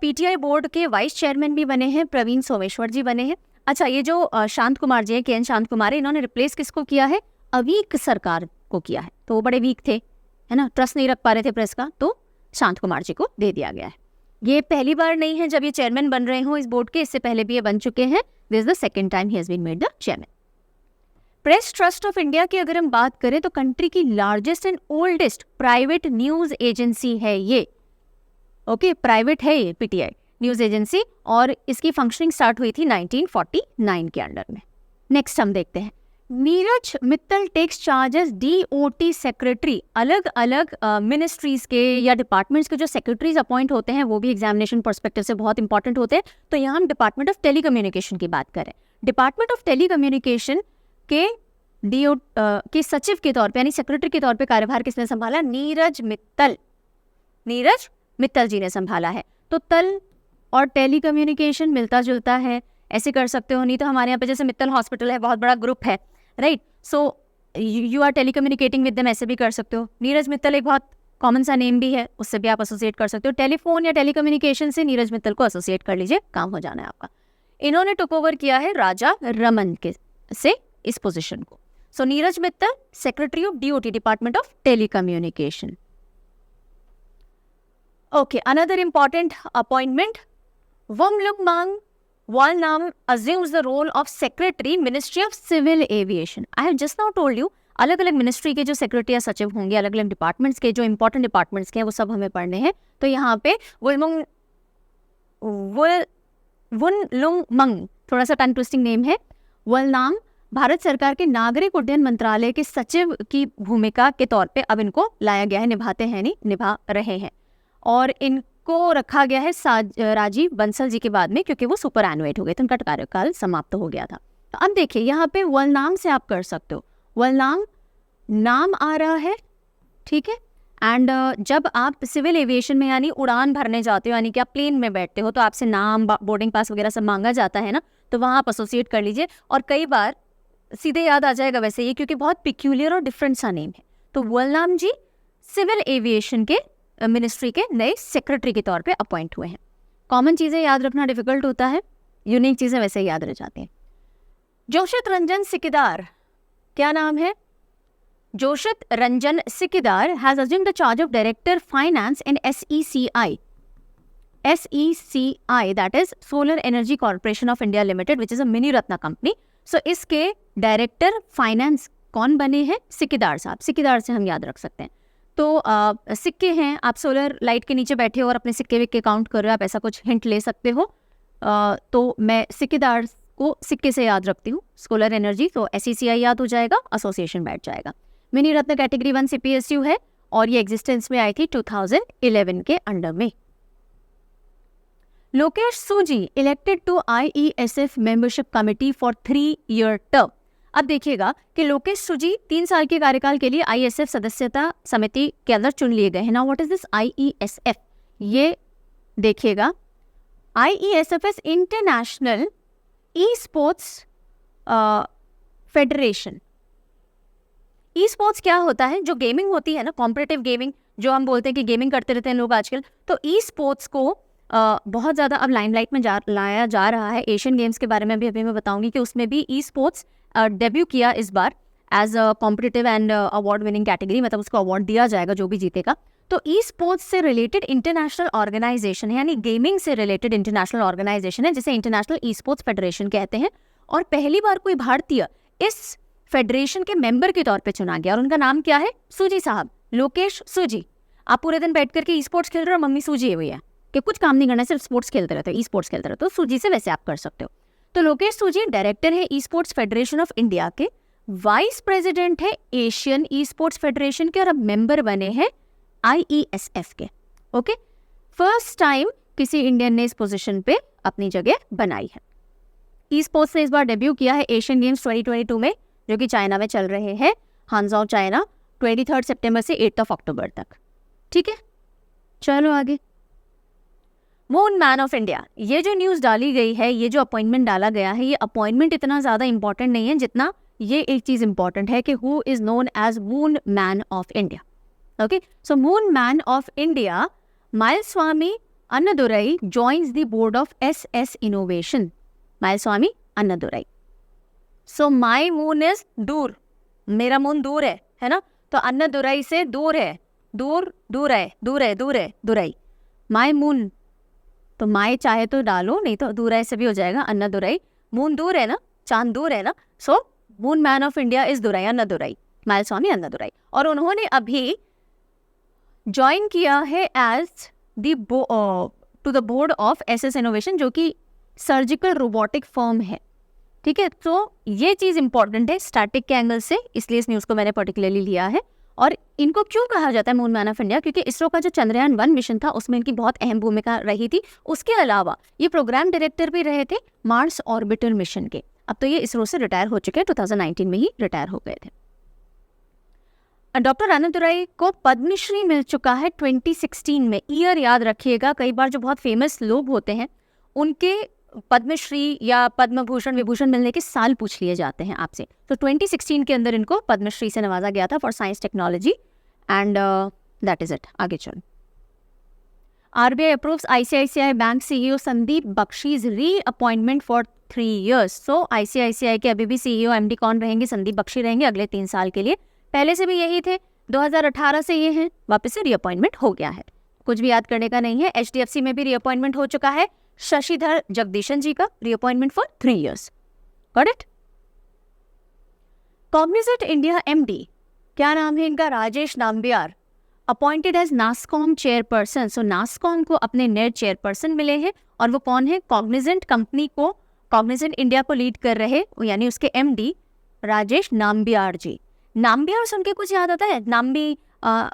PTI बोर्ड के वाइस चेयरमैन भी बने हैं, प्रवीण सोमेश्वर जी बने हैं। अच्छा, ये जो शांत कुमार जी हैं, KN शांत कुमार है, इन्होंने रिप्लेस किसको किया है? अवीक सरकार को किया है। तो वो बड़े वीक थे, है ना, ट्रस्ट नहीं रख पा रहे थे प्रेस का, तो शांत कुमार जी को दे दिया गया है। ये पहली बार नहीं है जब ये चेयरमैन बन रहे हो इस बोर्ड के, इससे पहले भी ये बन चुके हैं। This is the second time he has been made the chairman. Press trust of India की अगर हम बात करें तो कंट्री की largest and oldest private news agency है ये। ओके, प्राइवेट है ये PTI। न्यूज़ एजेंसी, और इसकी फंक्शनिंग स्टार्ट हुई थी 1949 के अंडर में। नेक्स्ट हम देखते हैं, Neeraj Mittal takes charge as DOT secretary. अलग अलग मिनिस्ट्रीज के या डिपार्टमेंट्स के जो सेक्रेटरीज अपॉइंट होते हैं वो भी एग्जामिनेशन पर्सपेक्टिव से बहुत इंपॉर्टेंट होते हैं। तो यहाँ हम डिपार्टमेंट ऑफ टेलीकम्युनिकेशन की बात करें। डिपार्टमेंट ऑफ टेलीकम्युनिकेशन के के सचिव के तौर पे यानी सेक्रेटरी के तौर पे कार्यभार किसने संभाला? नीरज मित्तल जी ने संभाला है। तो तल और टेलीकम्युनिकेशन मिलता जुलता है, ऐसे कर सकते हो। नहीं तो हमारे यहाँ पे जैसे मित्तल हॉस्पिटल है, बहुत बड़ा ग्रुप है, right? So you are telecommunicating with them, ऐसे भी कर सकते हो। नीरज मित्तल एक बहुत कॉमन सा नेम भी है, उससे भी आप एसोसिएट कर सकते हो। टेलीफोन या टेलीकम्युनिकेशन से नीरज मित्तल को एसोसिएट कर लीजिए, काम हो जाना है आपका। इन्होंने टुक ओवर किया है राजा रमन के से इस पोजीशन को। So Neeraj Mittal, secretary of DOT, department of telecommunication. Okay, another important appointment, Wumlungmang Walnam assumes the role of Secretary, Ministry of Civil Aviation. I have just now told you, अलग अलग ministry के जो सेक्रेटरी या सचिव होंगे, अलग अलग डिपार्टमेंट्स के जो इंपॉर्टेंट डिपार्टमेंट्स के हैं वो सब हमें पढ़ने हैं। तो यहाँ पे वुनलुंगमंग, थोड़ा सा टंग ट्विस्टिंग नेम है। वलनाम भारत सरकार के नागरिक उड्डयन मंत्रालय के सचिव की भूमिका के तौर पे अब इनको लाया गया है, निभा रहे हैं। और इनको रखा गया है राजीव बंसल जी के बाद में, क्योंकि वो सुपर एनुएट हो गए थे, उनका कार्यकाल समाप्त हो गया था। तो अब देखिए यहाँ पे वलनाम से आप कर सकते हो, वलनाम नाम आ रहा है, ठीक है। एंड जब आप सिविल एविएशन में यानी उड़ान भरने जाते हो, यानी कि आप प्लेन में बैठते हो, तो आपसे नाम, बोर्डिंग पास वगैरह सब मांगा जाता है ना, तो वहाँ आप एसोसिएट कर लीजिए। और कई बार सीधे याद आ जाएगा वैसे ये, क्योंकि बहुत पिक्यूलियर और डिफरेंट सा नेम है। तो वलनाम जी सिविल एविएशन के मिनिस्ट्री के नए सेक्रेटरी के तौर पे अपॉइंट हुए हैं। कॉमन चीज़ें याद रखना डिफिकल्ट होता है, यूनिक चीज़ें वैसे ही याद रह जाती हैं। जोशित रंजन सिकदार, क्या नाम है? Joshit Ranjan Sikdar has assumed the charge of director finance in SECI, that is solar energy corporation of India limited, which is a mini Ratna company. So इसके डायरेक्टर फाइनेंस कौन बने हैं? सिकदार साहब। सिकदार से हम याद रख सकते हैं। तो सिक्के हैं, आप सोलर लाइट के नीचे बैठे हो और अपने सिक्के विक्के काउंट कर रहे हो, आप ऐसा कुछ हिंट ले सकते हो। तो मैं सिक्केदार को सिक्के से याद रखती हूँ, सोलर एनर्जी, तो SECI याद हो जाएगा, एसोसिएशन बैठ जाएगा। मिनी रत्न कैटेगरी 1 CPSU है और ये एग्जिस्टेंस में आई थी 2011 के अंडर में। Lokesh Suji elected to IESF membership committee for 3-year term. अब देखिएगा कि लोकेश सूजी 3 साल के कार्यकाल के लिए IESF सदस्यता समिति के अंदर चुन लिए गए हैं। Now what is this IESF? ये देखिएगा, IESF is international e sports federation. E sports क्या होता है? जो गेमिंग होती है ना, कॉम्पिटिटिव गेमिंग, जो हम बोलते हैं कि गेमिंग करते रहते हैं लोग आजकल, तो ई स्पोर्ट्स को बहुत ज़्यादा अब लाइमलाइट में लाया जा रहा है। एशियन गेम्स के बारे में भी अभी मैं बताऊंगी कि उसमें भी ई स्पोर्ट्स डेब्यू किया इस बार as a competitive and award winning category, मतलब उसको अवार्ड दिया जाएगा जो भी जीतेगा। तो ई स्पोर्ट्स से रिलेटेड इंटरनेशनल ऑर्गेनाइजेशन है, यानी गेमिंग से रिलेटेड इंटरनेशनल ऑर्गेनाइजेशन है, जिसे इंटरनेशनल ई स्पोर्ट्स फेडरेशन कहते हैं। और पहली बार कोई भारतीय इस फेडरेशन के मेंबर के तौर पे चुना गया और उनका नाम क्या है? सूजी साहब, लोकेश सूजी। आप पूरे दिन बैठ करके ई स्पोर्ट्स खेल रहे हो, मम्मी सूजी हुई है कि कुछ काम नहीं करना, सिर्फ स्पोर्ट्स खेलते रहते हो, ई स्पोर्ट्स खेलते रहते हो, सूजी से वैसे आप कर सकते हो। तो लोकेश सूजी डायरेक्टर है e sports federation of India के, वाइस प्रेसिडेंट है एशियन ई स्पोर्ट्स फेडरेशन के, और अब मेंबर बने हैं IESF के। ओके, फर्स्ट टाइम किसी इंडियन ने इस पोजीशन पे अपनी जगह बनाई है। ई स्पोर्ट्स ने इस बार डेब्यू किया है एशियन गेम्स 2022 में, जो कि चाइना में चल रहे हैं, हांगझाओ चाइना, 23 सितंबर से 8 अक्टूबर तक। ठीक है, चलो आगे। मून मैन ऑफ इंडिया, ये जो न्यूज़ डाली गई है, ये जो अपॉइंटमेंट डाला गया है, ये अपॉइंटमेंट इतना ज़्यादा इंपॉर्टेंट नहीं है जितना ये एक चीज़ इंपॉर्टेंट है कि who is known as moon man of India. Okay, so moon man of India Mylswamy Annadurai joins the board of SS innovation. Mylswamy Annadurai. So my moon is दूर, मेरा मून दूर है ना, तो अन्नादुरई से दूर है, दूर है दुरई। माई मून, तो माई चाहे तो डालो, नहीं तो दूर से भी हो जाएगा। अन्नादुरई, मून दूर है ना, चांद दूर है ना, so moon man of India is Durai, Annadurai, Mylswamy Annadurai. और उन्होंने अभी ज्वाइन किया है as to the board of SS innovation, जो कि सर्जिकल रोबोटिक फर्म है। ठीक है, तो ये चीज़ इंपॉर्टेंट है स्टैटिक के एंगल से, इसलिए इस न्यूज़ को मैंने पर्टिकुलरली लिया है। और इनको क्यों कहा जाता है मून मैन ऑफ इंडिया, क्योंकि इसरो का जो चंद्रयान 1 मिशन था उसमें इनकी बहुत अहम भूमिका रही थी। उसके अलावा ये प्रोग्राम डायरेक्टर भी रहे थे मार्स ऑर्बिटर मिशन के। अब तो ये इसरो से रिटायर हो चुके हैं, 2019 में ही रिटायर हो गए थे। डॉक्टर अन्नादुराई को पद्मश्री मिल चुका है 2016 में। ईयर याद रखिएगा, कई बार जो बहुत फेमस लोग होते हैं उनके पद्मश्री या पद्म भूषण विभूषण मिलने के साल पूछ लिए जाते हैं आपसे। तो 2016 के अंदर इनको पद्मश्री से नवाजा गया था for science technology and that is it. आगे चलो। RBI approves ICICI bank CEO Sandeep Bakhshi's reappointment for 3 years। So ICICI के अभी भी सीईओ एमडी कौन रहेंगे? संदीप बख्शी रहेंगे अगले 3 साल के लिए। पहले से भी यही थे, 2018 से ये हैं, वापस से रीअपॉइंटमेंट हो गया है, कुछ भी याद करने का नहीं है। एचडीएफसी में भी रीअपॉइंटमेंट हो चुका है शशिधर जगदीशन जी का, reappointment for 3 years। Got it. Cognizant India MD, क्या नाम है इनका? Rajesh Nambiar, appointed as NASSCOM chairperson. So NASSCOM को अपने नए चेयरपर्सन मिले हैं, और वो कौन है? कॉग्निजेंट कंपनी को, कॉग्निजेंट इंडिया को लीड कर रहे यानी उसके एमडी राजेश नाम्बियार जी। नाम्बियार सुन के कुछ याद आता है? नाम्बी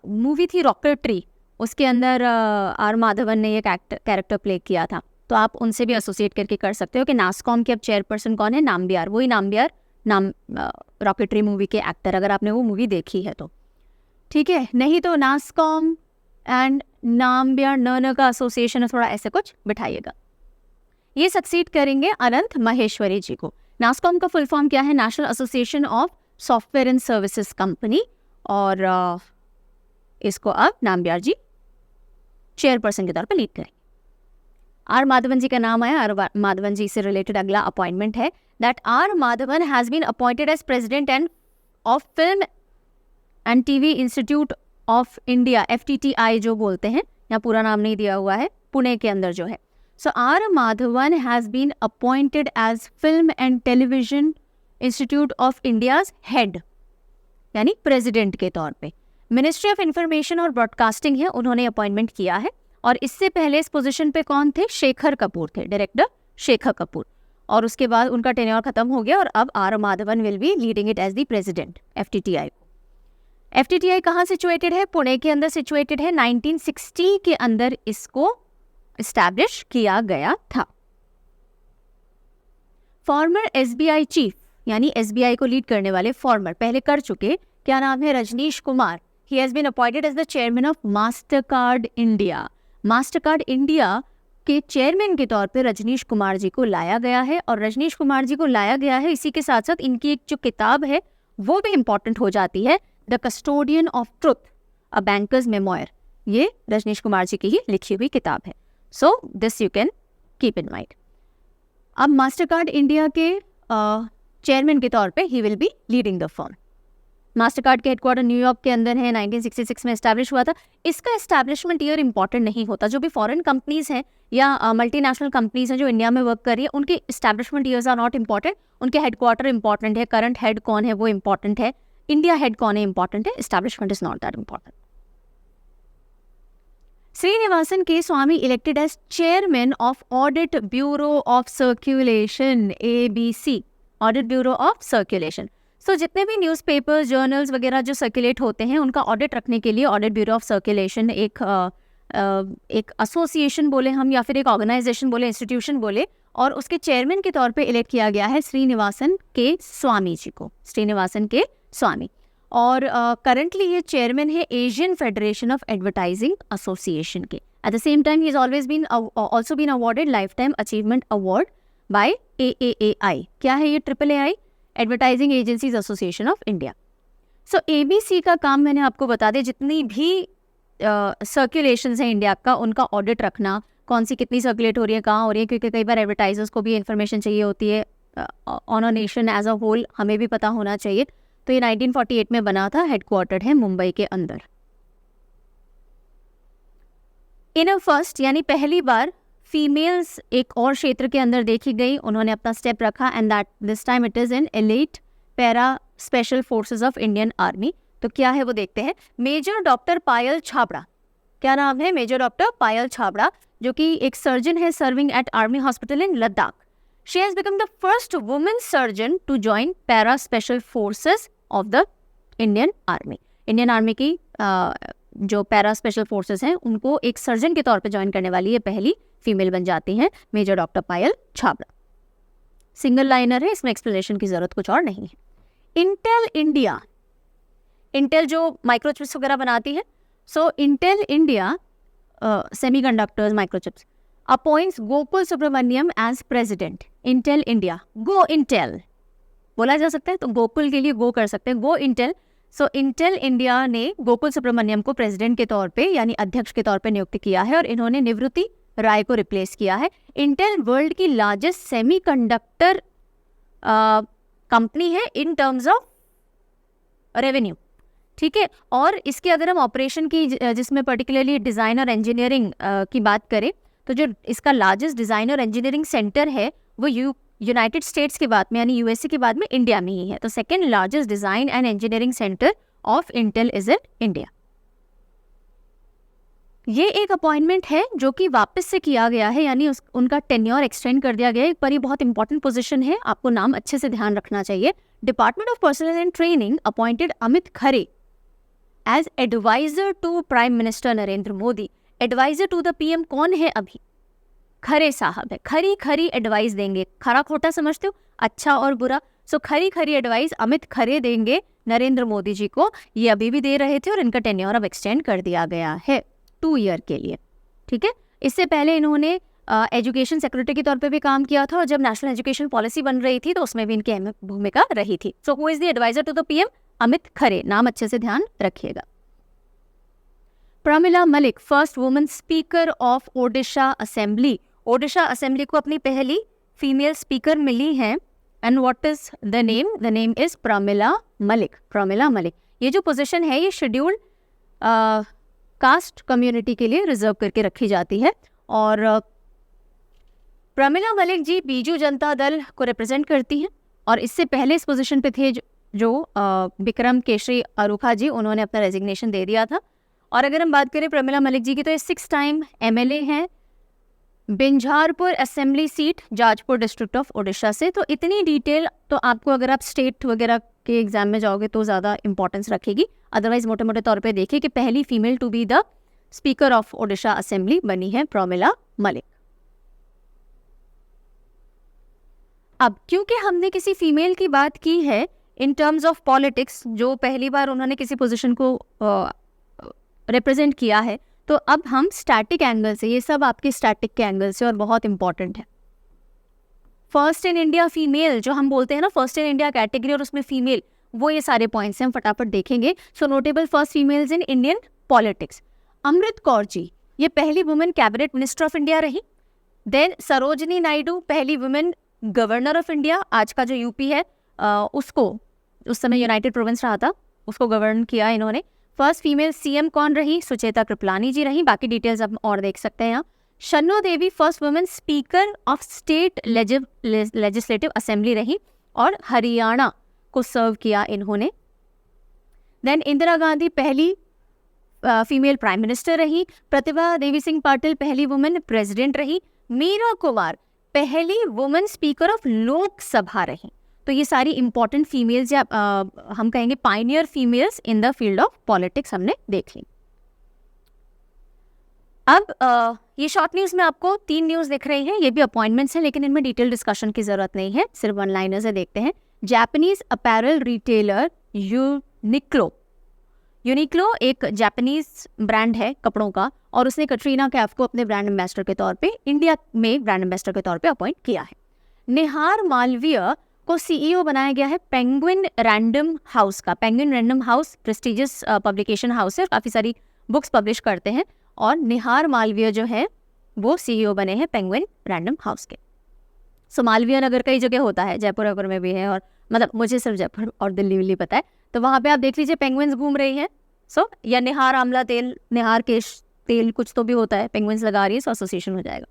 मूवी थी रॉकेटरी, उसके अंदर आर माधवन ने ये कैरेक्टर प्ले किया था, तो आप उनसे भी एसोसिएट करके कर सकते हो कि नास्कॉम के अब चेयरपर्सन कौन है? नाम्बियार, वही नाम्बियार नाम रॉकेटरी मूवी के एक्टर, अगर आपने वो मूवी देखी है तो। ठीक है, नहीं तो नास्कॉम एंड नाम्बियार न का एसोसिएशन है, थोड़ा ऐसे कुछ बिठाइएगा। ये सक्सीड करेंगे अनंत महेश्वरी जी को। नास्कॉम का फुल फॉर्म क्या है? National association of software and services company, और इसको अब नाम्बियार जी चेयरपर्सन के तौर पर लीड करेंगे। आर माधवन जी का नाम आया, आर माधवन जी से रिलेटेड अगला अपॉइंटमेंट है that R Madhavan has been appointed as president and of film and TV institute of India, FTTI जो बोलते हैं, यहाँ पूरा नाम नहीं दिया हुआ है, पुणे के अंदर जो है। So R Madhavan has been appointed as film and television institute of India's head, यानी प्रेसिडेंट के तौर पे। मिनिस्ट्री ऑफ इंफॉर्मेशन और ब्रॉडकास्टिंग है, उन्होंने अपॉइंटमेंट किया है। और इससे पहले इस पोजीशन पे कौन थे? शेखर कपूर थे, डायरेक्टर शेखर कपूर, और उसके बाद उनका टेन्योर खत्म हो गया और अब R Madhavan will be leading it as the president FTTI को। FTTI कहाँ सिचुएटेड है? पुणे के अंदर सिचुएटेड है। 1960 के अंदर इसको इस्टेब्लिश किया गया था। फॉर्मर SBI चीफ, यानी SBI को लीड करने वाले फॉर्मर, पहले कर चुके, क्या नाम है? Rajnish Kumar. He has been appointed as the chairman of Mastercard India. Mastercard India के चेयरमैन के तौर पे रजनीश कुमार जी को लाया गया है, और रजनीश कुमार जी को लाया गया है, इसी के साथ साथ इनकी एक जो किताब है वो भी इंपॉर्टेंट हो जाती है, the custodian of truth, a bankers memoir. ये रजनीश कुमार जी की ही लिखी हुई किताब है। So this you can keep in mind. अब मास्टरकार्ड इंडिया के चेयरमैन के तौर पे he will be leading the firm. Mastercard के हेडक्वार्टर न्यूयॉर्क के अंदर है, 1966 में एस्टैब्लिश हुआ था। इसका एस्टैब्लिशमेंट ईयर इंपॉर्टेंट नहीं होता, जो भी फॉरेन कंपनीज हैं या मल्टीनेशनल कंपनीज हैं जो इंडिया में वर्क कर रही है, उनके establishment years are not important, उनके हेडक्वार्टर इंपॉर्टेंट है, करंट हेड कौन है वो इंपॉर्टेंट है, इंडिया हेड कौन है इंपॉर्टेंट है, establishment is not that important. Srinivasan K Swamy elected as chairman of audit bureau of circulation, ABC, audit bureau of circulation. So जितने भी न्यूज़पेपर्स, जर्नल्स वगैरह जो सर्कुलेट होते हैं, उनका ऑडिट रखने के लिए ऑडिट ब्यूरो ऑफ सर्कुलेशन एक एसोसिएशन बोले हम, या फिर एक ऑर्गेनाइजेशन बोले, इंस्टीट्यूशन बोले, और उसके चेयरमैन के तौर पे इलेक्ट किया गया है श्रीनिवासन के स्वामी जी को, श्रीनिवासन के स्वामी। और करंटली ये चेयरमैन है Asian federation of advertising association के। At the same time he is always been also been awarded lifetime achievement award by AAAI। क्या है ये? AAAI, advertising agencies association of India. So ABC का काम मैंने आपको बता दिया, जितनी भी सर्कुलेशंस हैं इंडिया का, उनका ऑडिट रखना, कौन सी कितनी सर्कुलेट हो रही है, कहाँ हो रही है, क्योंकि कई बार एडवर्टाइजर्स को भी इन्फॉर्मेशन चाहिए होती है on a nation as a whole, हमें भी पता होना चाहिए। तो ये 1948 में बना था, हेडक्वार्टर्ड है मुंबई के अंदर। इन अ फर्स्ट, यानी पहली बार फीमेल्स एक और क्षेत्र के अंदर देखी गई, उन्होंने अपना स्टेप रखा, and that this time it is in elite para special forces of Indian army. तो क्या है वो देखते हैं। मेजर डॉक्टर पायल छाबड़ा, क्या नाम है? मेजर डॉक्टर पायल छाबड़ा, जो कि एक सर्जन है serving at army hospital in Ladakh. She has become the first women surgeon to join para special forces of the Indian army. Indian army की जो पैरा स्पेशल फोर्सेस हैं उनको एक सर्जन के तौर पे ज्वाइन करने वाली ये पहली फीमेल बन जाती हैं major doctor Payal Chhabra. Single liner है, इसमें एक्सप्लेनेशन की जरूरत कुछ और नहीं है. इंटेल इंडिया, इंटेल जो माइक्रोचिप्स वगैरह बनाती है, so Intel India semiconductors microchips appoints Gokul Subramaniam as president. Intel India, go Intel बोला जा सकता है, तो गोकुल के लिए गो कर सकते हैं, गो इंटेल. सो इंटेल इंडिया ने गोकुल सुब्रमण्यम को प्रेसिडेंट के तौर पे यानी अध्यक्ष के तौर पे नियुक्त किया है और इन्होंने निवृत्ति राय को रिप्लेस किया है. इंटेल वर्ल्ड की लार्जेस्ट सेमीकंडक्टर कंपनी है इन टर्म्स ऑफ रेवेन्यू, ठीक है. और इसके अगर हम ऑपरेशन की जिसमें पर्टिकुलरली डिज़ाइनर इंजीनियरिंग की बात करें, तो जो इसका लार्जेस्ट डिज़ाइनर इंजीनियरिंग सेंटर है वो यूनाइटेड स्टेट्स के बाद में यानी यूएसए के बाद में इंडिया में ही है. तो second largest design and engineering centre of Intel is in India. ये एक अपॉइंटमेंट है जो कि वापस से किया गया है, यानी उनका टेन्योर एक्सटेंड कर दिया गया है, पर ये बहुत इंपॉर्टेंट पोजीशन है, आपको नाम अच्छे से ध्यान रखना चाहिए. Department of personnel and training appointed Amit Khare as adviser to prime minister Narendra Modi. Adviser to the PM कौन है? अभी खरे साहब है. खरी खरी एडवाइस देंगे, खरा खोटा समझते हो, अच्छा और बुरा. सो खरी खरी एडवाइस अमित खरे देंगे नरेंद्र मोदी जी को. ये अभी भी दे रहे थे और इनका टेन्योर अब एक्सटेंड कर दिया गया है 2 ईयर के लिए, ठीक है. इससे पहले इन्होंने एजुकेशन सेक्रेटरी के तौर पे भी काम किया था और जब नेशनल एजुकेशन पॉलिसी बन रही थी तो उसमें भी इनकी अहम भूमिका रही थी. So who is the adviser to the PM? Amit Khare. नाम अच्छे से ध्यान रखिएगा. Pramila Malik, first women speaker of Odisha assembly. Odisha assembly को अपनी पहली फीमेल स्पीकर मिली है. And what is the name? The name is Pramila Malik. Pramila Malik. ये जो पोजीशन है ये शेड्यूल्ड कास्ट कम्युनिटी के लिए रिजर्व करके रखी जाती है. और प्रमिला मलिक जी बीजू जनता दल को रिप्रेजेंट करती हैं और इससे पहले इस पोजीशन पे थे जो विक्रम केशरी अरुखा जी, उन्होंने अपना रेजिग्नेशन दे दिया था. और अगर हम बात करें प्रमिला मलिक जी की, तो ये 6 टाइम एमएलए हैं Binjharpur assembly seat, Jajpur district of Odisha से. तो इतनी डिटेल तो आपको अगर आप स्टेट वगैरह के एग्जाम में जाओगे तो ज़्यादा इंपॉर्टेंस रखेगी. अदरवाइज मोटे मोटे तौर पे देखिए कि पहली female to be the speaker of Odisha assembly बनी है प्रमिला मलिक. अब क्योंकि हमने किसी फीमेल की बात की है इन टर्म्स ऑफ पॉलिटिक्स, जो पहली बार उन्होंने किसी पोजीशन को रिप्रेजेंट किया है, तो अब हम स्टैटिक एंगल से, ये सब आपके स्टैटिक के एंगल से और बहुत इंपॉर्टेंट है. फर्स्ट इन इंडिया फीमेल जो हम बोलते हैं ना, फर्स्ट इन इंडिया कैटेगरी और उसमें फीमेल, वो ये सारे पॉइंट्स हैं, हम फटाफट देखेंगे. So notable first females in Indian politics. Amrit Kaur ji, ये पहली women cabinet minister of India रही. देन सरोजनी नायडू, पहली वुमेन गवर्नर ऑफ इंडिया. आज का जो यूपी है उसको, उस समय यूनाइटेड प्रोविंस रहा था, उसको गवर्न किया इन्होंने. फर्स्ट फीमेल सीएम कौन रही? सुचेता कृपलानी जी रही. बाकी डिटेल्स आप और देख सकते हैं यहाँ. Shanno Devi first women speaker of state legislative assembly रही और हरियाणा को सर्व किया इन्होंने. देन इंदिरा गांधी पहली फीमेल प्राइम मिनिस्टर रही. प्रतिभा देवी सिंह पाटिल पहली वुमेन प्रेसिडेंट रही. मीरा कुमार पहली वुमेन स्पीकर ऑफ लोकसभा रही. तो ये सारी इंपॉर्टेंट फीमेल्स या हम कहेंगे Pioneer females in the field of politics हमने देख ली. अब ये शॉर्ट न्यूज़ में आपको 3 न्यूज़ दिख रही हैं, ये भी अपॉइंटमेंट्स हैं लेकिन इनमें डिटेल डिस्कशन की ज़रूरत नहीं है, सिर्फ 1 लाइनर्स है. देखते हैं. जापानीज अपैरल रिटेलर यूनिक्लो एक जापानीज ब्रांड है कपड़ों का और उसने कटरीना कैफ को अपने ब्रांड एम्बेसडर के तौर पे इंडिया में ब्रांड एम्बेसडर के तौर पे अपॉइंट किया है. निहार मालवीय को सीईओ बनाया गया है पेंगुइन रैंडम हाउस का. Penguin random house prestigious publication house है, काफ़ी सारी बुक्स पब्लिश करते हैं और निहार मालवीय जो है वो सीईओ बने हैं पेंगुइन रैंडम हाउस के. सो मालवीय नगर कई जगह होता है, जयपुर में भी है, और मतलब मुझे सिर्फ जयपुर और दिल्ली पता है, तो वहाँ पे आप देख लीजिए पेंगुइन्स घूम रही हैं. सो या निहार आमला तेल, निहार केश तेल कुछ तो भी होता है, पेंगुइन्स लगा रही है, सो एसोसिएशन हो जाएगा.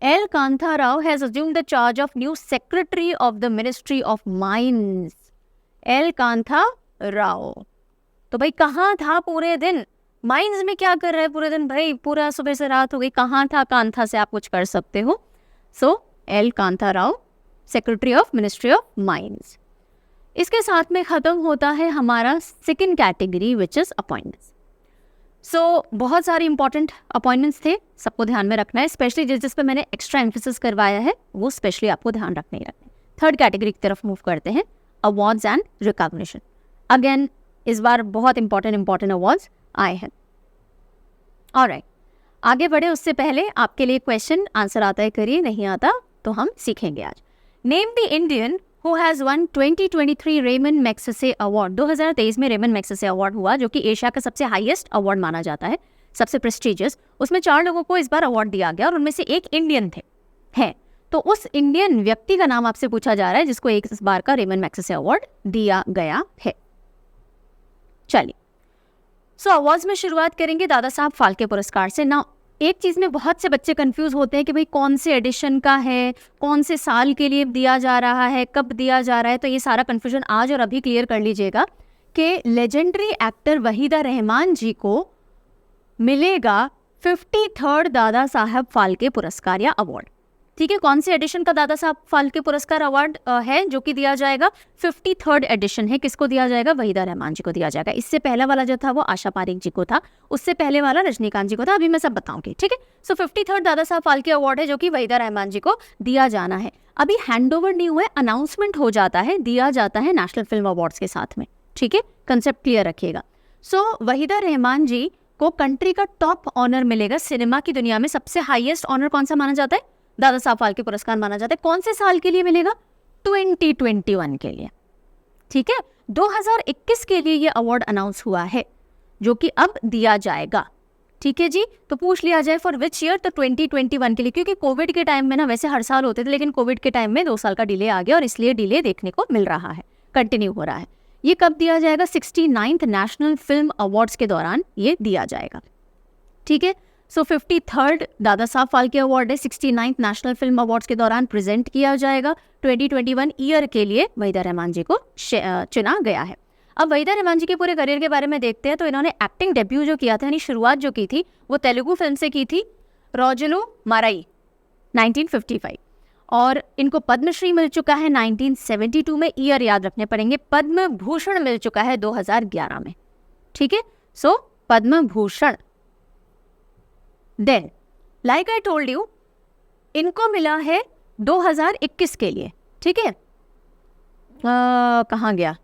L kantha Rao has assumed the charge of new secretary of the ministry of mines. L kantha Rao तो भाई कहाँ था पूरे दिन? माइंस में क्या कर रहा है पूरे दिन? भाई पूरा सुबह से रात हो गई, कहाँ था कांथा से आप कुछ कर सकते हो। So L Kanta Rao, secretary of ministry of mines. इसके साथ में खत्म होता है हमारा second category which is appointments. So बहुत सारे इंपॉर्टेंट अपॉइंटमेंट्स थे, सबको ध्यान में रखना है, स्पेशली जिस पे मैंने एक्स्ट्रा एम्फेसिस करवाया है वो स्पेशली आपको ध्यान रखने ही रखना है। थर्ड कैटेगरी की तरफ मूव करते हैं, अवार्ड्स एंड रिकॉग्निशन। अगेन इस बार बहुत इंपॉर्टेंट अवार्ड्स आए हैं। ऑलराइट, आगे बढ़े उससे पहले आपके लिए क्वेश्चन आंसर आता है करिए, नहीं आता तो हम सीखेंगे आज। Name the Indian who has won 2023 Ramon Magsaysay award. 2023 में रेमन मैग्सेसे अवार्ड हुआ, जो कि एशिया का सबसे हाईएस्ट अवार्ड माना जाता है, सबसे प्रेस्टिजियस। उसमें 4 लोगों को इस बार अवार्ड दिया गया और उनमें से एक इंडियन है। तो उस इंडियन व्यक्ति का नाम आपसे पूछा जा रहा है जिसको इस बार का रेमन मैग्सेसे अवार्ड दिया गया है। चलिए, सो अवार्ड्स में शुरुआत करेंगे दादा साहब फाल्के पुरस्कार से। ना एक चीज़ में बहुत से बच्चे कंफ्यूज होते हैं कि भाई कौन से एडिशन का है, कौन से साल के लिए दिया जा रहा है, कब दिया जा रहा है। तो ये सारा कंफ्यूजन आज और अभी क्लियर कर लीजिएगा कि लेजेंडरी एक्टर वहीदा रहमान जी को मिलेगा 53rd दादा साहब फाल्के पुरस्कार या अवार्ड। ठीक है, कौन से एडिशन का दादा साहब फाल्के पुरस्कार अवार्ड है जो कि दिया जाएगा? 53rd एडिशन है। किसको दिया जाएगा? वहीदा रहमान जी को दिया जाएगा। इससे पहला वाला जो था वो आशा पारेख जी को था, उससे पहले वाला रजनीकांत जी को था, अभी मैं सब बताऊंगी। ठीक है, सो 53rd दादा साहब फाल्के अवार्ड है जो कि वहीदा रहमान जी को दिया जाना है। अभी हैंड ओवर नहीं हुआ है, अनाउंसमेंट हो जाता है, दिया जाता है नेशनल फिल्म अवार्ड्स के साथ में। ठीक है, कंसेप्ट क्लियर रखिएगा। सो वहीदा रहमान जी को कंट्री का टॉप ऑनर मिलेगा। सिनेमा की दुनिया में सबसे हाईएस्ट ऑनर कौन सा माना जाता है? दादा साहब फाल्के पुरस्कार माना जाता है। कौन से साल के लिए मिलेगा? 2021 के लिए। ठीक है, 2021 के लिए ये अवार्ड अनाउंस हुआ है जो कि अब दिया जाएगा। ठीक है जी, तो पूछ लिया जाए फॉर विच ईयर, तो 2021 के लिए, क्योंकि कोविड के टाइम में ना वैसे हर साल होते थे, लेकिन कोविड के टाइम में 2 साल का डिले आ गया और इसलिए डिले देखने को मिल रहा है, कंटिन्यू हो रहा है। ये कब दिया जाएगा? 69th नेशनल फिल्म अवार्ड्स के दौरान ये दिया जाएगा। ठीक है, सो 53rd दादा साहब फाल्के अवार्ड है, 69th नेशनल फिल्म अवार्ड्स के दौरान प्रेजेंट किया जाएगा। 2021 ईयर के लिए वहीदा रहमान जी को चुना गया है। अब वहीदा रहमान जी के पूरे करियर के बारे में देखते हैं। तो इन्होंने एक्टिंग डेब्यू जो किया था, यानी शुरुआत जो की थी, वो तेलुगु फिल्म से की थी, रोजुलू माराई 1955, और इनको पद्मश्री मिल चुका है 1972 में। ईयर याद रखने पड़ेंगे। पद्म भूषण मिल चुका है 2011 में। ठीक है, so Padma Bhushan. Then like I told you, इनको मिला है 2021 के लिए। ठीक है, कहाँ गया?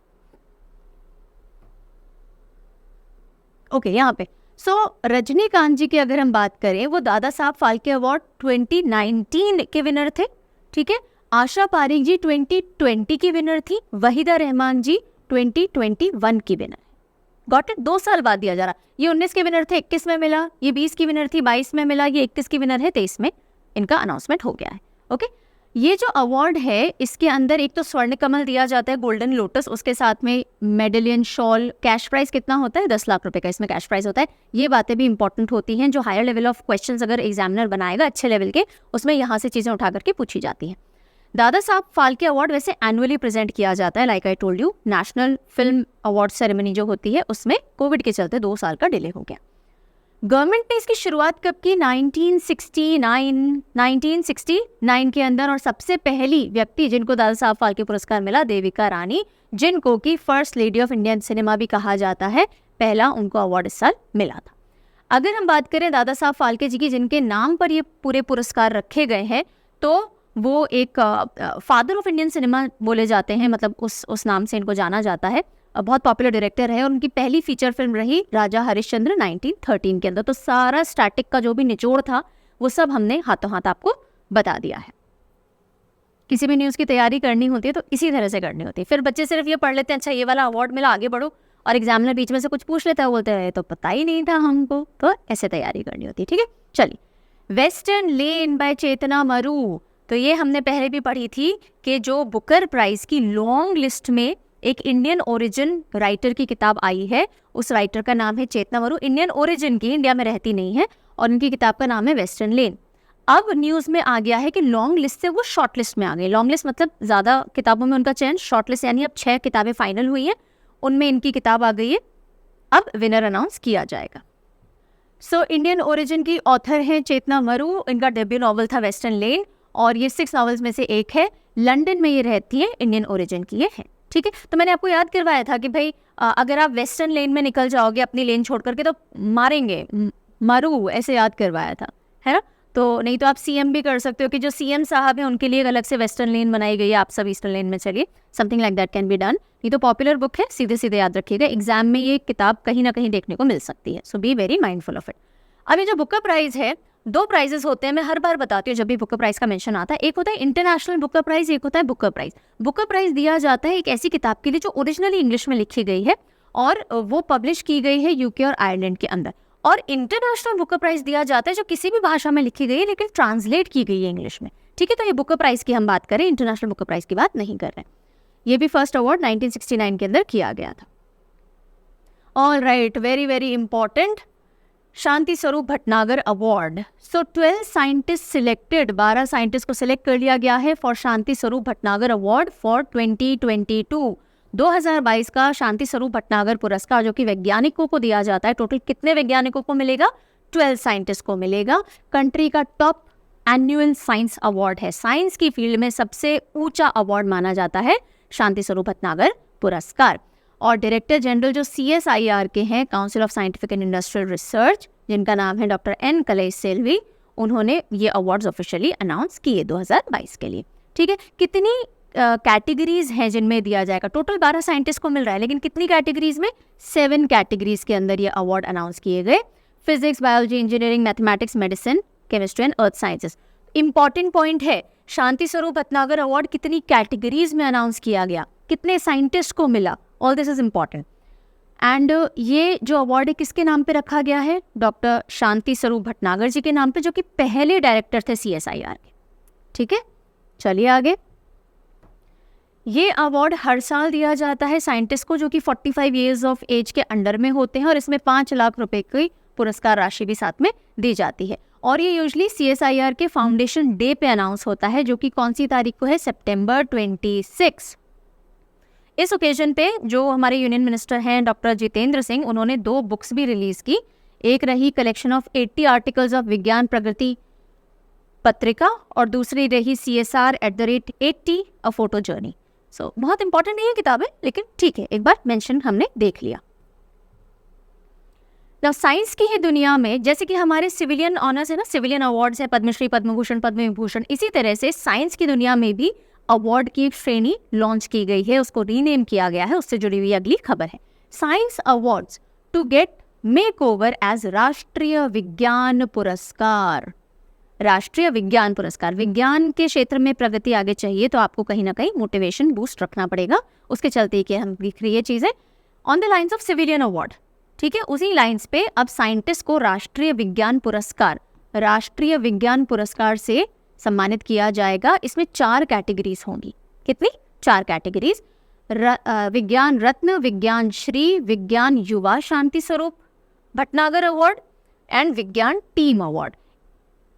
ओके, यहाँ पे। सो रजनीकांत जी की अगर हम बात करें, वो दादा साहब फाल्के अवार्ड 2019 के विनर थे। ठीक है, आशा पारेख जी 2020 की विनर थी, वहीदा रहमान जी 2021 की विनर। Got it? 2 साल बाद दिया जा रहा। ये 19 के विनर थे, 21 में मिला। ये 20 की विनर थी, 22 में मिला। ये 21 की विनर है, 23 में इनका अनाउंसमेंट हो गया है। ओके, ये जो अवार्ड है इसके अंदर एक तो स्वर्ण कमल दिया जाता है, गोल्डन लोटस, उसके साथ में मेडलियन, शॉल। कैश प्राइस कितना होता है? 10 लाख रुपए का इसमें कैश प्राइस होता है। ये बातें भी इंपॉर्टेंट होती हैं, जो हायर लेवल ऑफ क्वेश्चंस अगर एग्जामिनर बनाएगा अच्छे लेवल के, उसमें यहाँ से चीज़ें उठा करके पूछी जाती हैं। दादा साहब फाल्के अवार्ड वैसे एनुअली प्रेजेंट किया जाता है, like I told you. National film award ceremony जो होती है उसमें कोविड के चलते 2 साल का डिले हो गया। गवर्नमेंट ने इसकी शुरुआत कब की? 1969 के अंदर। और सबसे पहली व्यक्ति जिनको दादा साहब फाल्के पुरस्कार मिला, देविका रानी, जिनको कि first lady of Indian cinema भी कहा जाता है, पहला उनको अवार्ड इस साल मिला था। अगर हम बात करें दादा साहब फाल्के जी की, जिनके नाम पर ये पूरे पुरस्कार रखे गए हैं, तो वो एक फादर ऑफ इंडियन सिनेमा बोले जाते हैं, मतलब उस नाम से इनको जाना जाता है। बहुत पॉपुलर डायरेक्टर है और उनकी पहली फीचर फिल्म रही राजा हरिश्चंद्र 1913 के अंदर। तो सारा स्टैटिक का जो भी निचोड़ था वो सब हमने हाथों हाथ आपको बता दिया है। किसी भी न्यूज़ की तैयारी करनी होती है तो इसी तरह से करनी होती है। फिर बच्चे सिर्फ ये पढ़ लेते हैं, अच्छा ये वाला अवार्ड मिला, आगे बढ़ो, और एग्जामिनर बीच में से कुछ पूछ लेता है, बोलते हैं तो पता ही नहीं था हमको। तो ऐसे तैयारी करनी होती है। ठीक है, चलिए। वेस्टर्न लेन बाय चेतना मरू, तो ये हमने पहले भी पढ़ी थी कि जो बुकर प्राइज की लॉन्ग लिस्ट में एक इंडियन ओरिजिन राइटर की किताब आई है, उस राइटर का नाम है चेतना मरू। इंडियन ओरिजिन की, इंडिया में रहती नहीं है, और उनकी किताब का नाम है वेस्टर्न लेन। अब न्यूज़ में आ गया है कि लॉन्ग लिस्ट से वो शॉर्ट लिस्ट में आ गई। लॉन्ग लिस्ट मतलब ज़्यादा किताबों में उनका चयन, शॉर्ट लिस्ट यानी अब 6 किताबें फाइनल हुई हैं, उनमें इनकी किताब आ गई है। अब विनर अनाउंस किया जाएगा। सो इंडियन ओरिजिन की ऑथर हैं चेतना मरु, इनका डेब्यू नॉवल था वेस्टर्न लेन और ये 6 नॉवेल्स में से एक है। लंदन में ये रहती है, इंडियन ओरिजिन की ये है। ठीक है, तो मैंने आपको याद करवाया था कि भाई अगर आप वेस्टर्न लेन में निकल जाओगे अपनी लेन छोड़ करके तो मारेंगे, मरु ऐसे याद करवाया था, है ना। तो नहीं तो आप सीएम भी कर सकते हो कि जो सीएम साहब हैं उनके लिए एक अलग से वेस्टर्न लेन बनाई गई है, आप सब ईस्टर्न लेन में चलिए, something like that can be done. ये तो पॉपुलर बुक है, सीधे सीधे याद रखिएगा, एग्जाम में ये किताब कहीं ना कहीं देखने को मिल सकती है, so be very mindful of it. अब ये जो बुकर प्राइज है, 2 प्राइजेस होते हैं, मैं हर बार बताती हूँ जब भी बुकर प्राइज का मेंशन आता है। एक होता है इंटरनेशनल बुकर प्राइज, एक होता है बुकर प्राइज। बुकर प्राइज दिया जाता है एक ऐसी किताब के लिए जो ओरिजिनली इंग्लिश में लिखी गई है और वो पब्लिश की गई है यूके और आयरलैंड के अंदर। और इंटरनेशनल बुकर प्राइज दिया जाता है जो किसी भी भाषा में लिखी गई है लेकिन ट्रांसलेट की गई है इंग्लिश में। ठीक है, तो ये बुकर प्राइज की हम बात करें, इंटरनेशनल बुकर प्राइज की बात नहीं कर रहे हैं। ये भी फर्स्ट अवार्ड 1969 के अंदर किया गया था। All right, very very important, Shanti Swarup Bhatnagar award. So 12 scientist selected, 12 scientist को सिलेक्ट कर लिया गया है for Shanti Swarup Bhatnagar award for 2022। 2022 का शांति स्वरूप भटनागर पुरस्कार जो कि वैज्ञानिकों को दिया जाता है। टोटल कितने वैज्ञानिकों को मिलेगा? 12 साइंटिस्ट को मिलेगा। कंट्री का टॉप एनुअल साइंस अवार्ड है, साइंस की फील्ड में सबसे ऊंचा अवार्ड माना जाता है शांति स्वरूप भटनागर पुरस्कार। और डायरेक्टर जनरल जो CSIR के हैं, council of scientific and industrial research, जिनका नाम है डॉक्टर N कलेश सेल्वी, उन्होंने ये अवार्ड्स ऑफिशियली अनाउंस किए 2022 के लिए। ठीक है, कितनी कैटेगरीज हैं जिनमें दिया जाएगा? टोटल 12 साइंटिस्ट को मिल रहा है, लेकिन कितनी कैटेगरीज में? 7 कैटेगरीज के अंदर ये अवार्ड अनाउंस किए गए। Physics, biology, engineering, mathematics, medicine, chemistry and earth sciences. Important point है, शांति स्वरूप भटनागर अवार्ड कितनी कैटेगरीज में अनाउंस किया गया, कितने साइंटिस्ट को मिला, all this is important. And ये जो अवार्ड है किसके नाम पे रखा गया है? डॉक्टर शांति स्वरूप भटनागर जी के नाम पे, जो कि पहले डायरेक्टर थे CSIR के। ठीक है, चलिए आगे। ये अवार्ड हर साल दिया जाता है साइंटिस्ट को जो कि 45 ईयर्स ऑफ एज के अंडर में होते हैं और इसमें 5 लाख रुपए की पुरस्कार राशि भी साथ में दी जाती है। और ये यूजुअली CSIR के फाउंडेशन डे पे अनाउंस होता है जो कि कौन सी तारीख को है? सितंबर 26। इस ओकेजन पे जो हमारे यूनियन मिनिस्टर हैं डॉक्टर जितेंद्र सिंह, उन्होंने 2 बुक्स भी रिलीज की। एक रही कलेक्शन ऑफ 80 आर्टिकल्स ऑफ विज्ञान प्रगति पत्रिका और दूसरी रही CSR@80 अ फोटो जर्नी। सो बहुत इंपॉर्टेंट नहीं है किताबें, लेकिन ठीक है, एक बार मेंशन हमने देख लिया। ना साइंस की ही दुनिया में जैसे कि हमारे सिविलियन ऑनर्स है ना, सिविलियन अवार्ड्स है, पद्मश्री, पद्मभूषण, पद्म विभूषण, इसी तरह से साइंस की दुनिया में भी अवार्ड की एक श्रेणी लॉन्च की गई है, उसको रीनेम किया गया है। उससे जुड़ी हुई अगली खबर है, science awards to get make over as Rashtriya Vigyan पुरस्कार। राष्ट्रीय विज्ञान पुरस्कार, विज्ञान के क्षेत्र में प्रगति आगे चाहिए तो आपको कहीं ना कहीं मोटिवेशन बूस्ट रखना पड़ेगा, उसके चलते कि हम लिख रही है चीजें on the lines of civilian award. ठीक है, उसी लाइंस पे अब साइंटिस्ट को राष्ट्रीय विज्ञान पुरस्कार से सम्मानित किया जाएगा। इसमें 4 कैटेगरीज होंगी। कितनी? 4 कैटेगरीज, विज्ञान रत्न, विज्ञान श्री, विज्ञान युवा शांति स्वरूप भटनागर अवार्ड एंड विज्ञान टीम अवार्ड।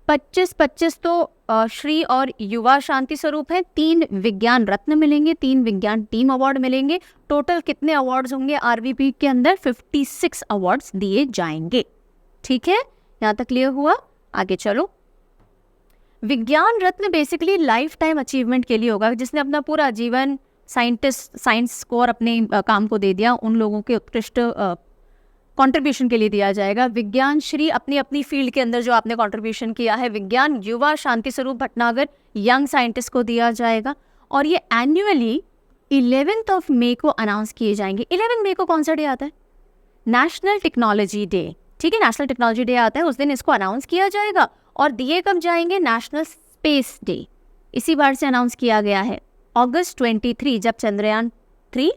25-25 तो श्री और युवा शांति स्वरूप है, 3 विज्ञान रत्न मिलेंगे, 3 विज्ञान टीम अवार्ड मिलेंगे। टोटल कितने अवार्ड्स होंगे? RVP के अंदर 56 अवार्ड्स दिए जाएंगे। ठीक है, यहाँ तक क्लियर हुआ? आगे चलो। विज्ञान रत्न बेसिकली लाइफ टाइम अचीवमेंट के लिए होगा, जिसने अपना पूरा जीवन साइंस को और अपने काम को दे दिया, उन लोगों के उत्कृष्ट कंट्रीब्यूशन के लिए दिया जाएगा। विज्ञान श्री अपनी अपनी फील्ड के अंदर जो आपने कंट्रीब्यूशन किया है। विज्ञान युवा शांति स्वरूप भटनागर यंग साइंटिस्ट को दिया जाएगा और ये एनुअली 11 मई को अनाउंस किए जाएंगे। 11 मई को कौन सा डे आता है? National technology day. ठीक है, नेशनल टेक्नोलॉजी डे आता है, उस दिन इसको अनाउंस किया जाएगा। और दिए कब जाएंगे? नेशनल स्पेस डे इसी बार से अनाउंस किया गया है, अगस्त 23, जब चंद्रयान 3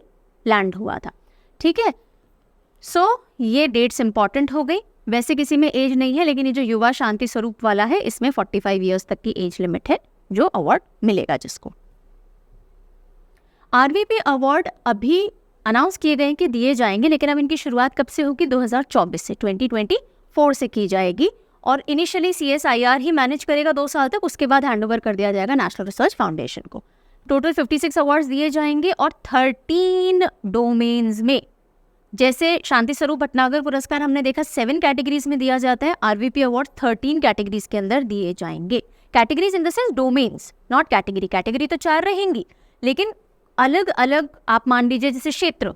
लैंड हुआ था। ठीक है, सो ये डेट्स इंपॉर्टेंट हो गई। वैसे किसी में एज नहीं है, लेकिन ये जो युवा शांति स्वरूप वाला है इसमें 45 ईयर्स तक की एज लिमिट है जो अवार्ड मिलेगा जिसको। RVP अवार्ड अभी अनाउंस किए गए कि दिए जाएंगे, लेकिन अब इनकी शुरुआत कब से होगी? 2024 से, 2024 से की जाएगी। और इनिशियली CSIR ही मैनेज करेगा 2 साल तक, उसके बाद हैंडओवर कर दिया जाएगा नेशनल रिसर्च फाउंडेशन को। टोटल 56 अवार्ड्स दिए जाएंगे और 13 डोमेन्स में जैसे शांति स्वरूप भटनागर पुरस्कार हमने देखा 7 कैटेगरीज में दिया जाता है, आरवीपी अवार्ड 13 कैटेगरीज के अंदर दिए जाएंगे। Categories in the sense domains, not category. Category तो 4 रहेंगी, लेकिन अलग अलग आप मान लीजिए जैसे क्षेत्र,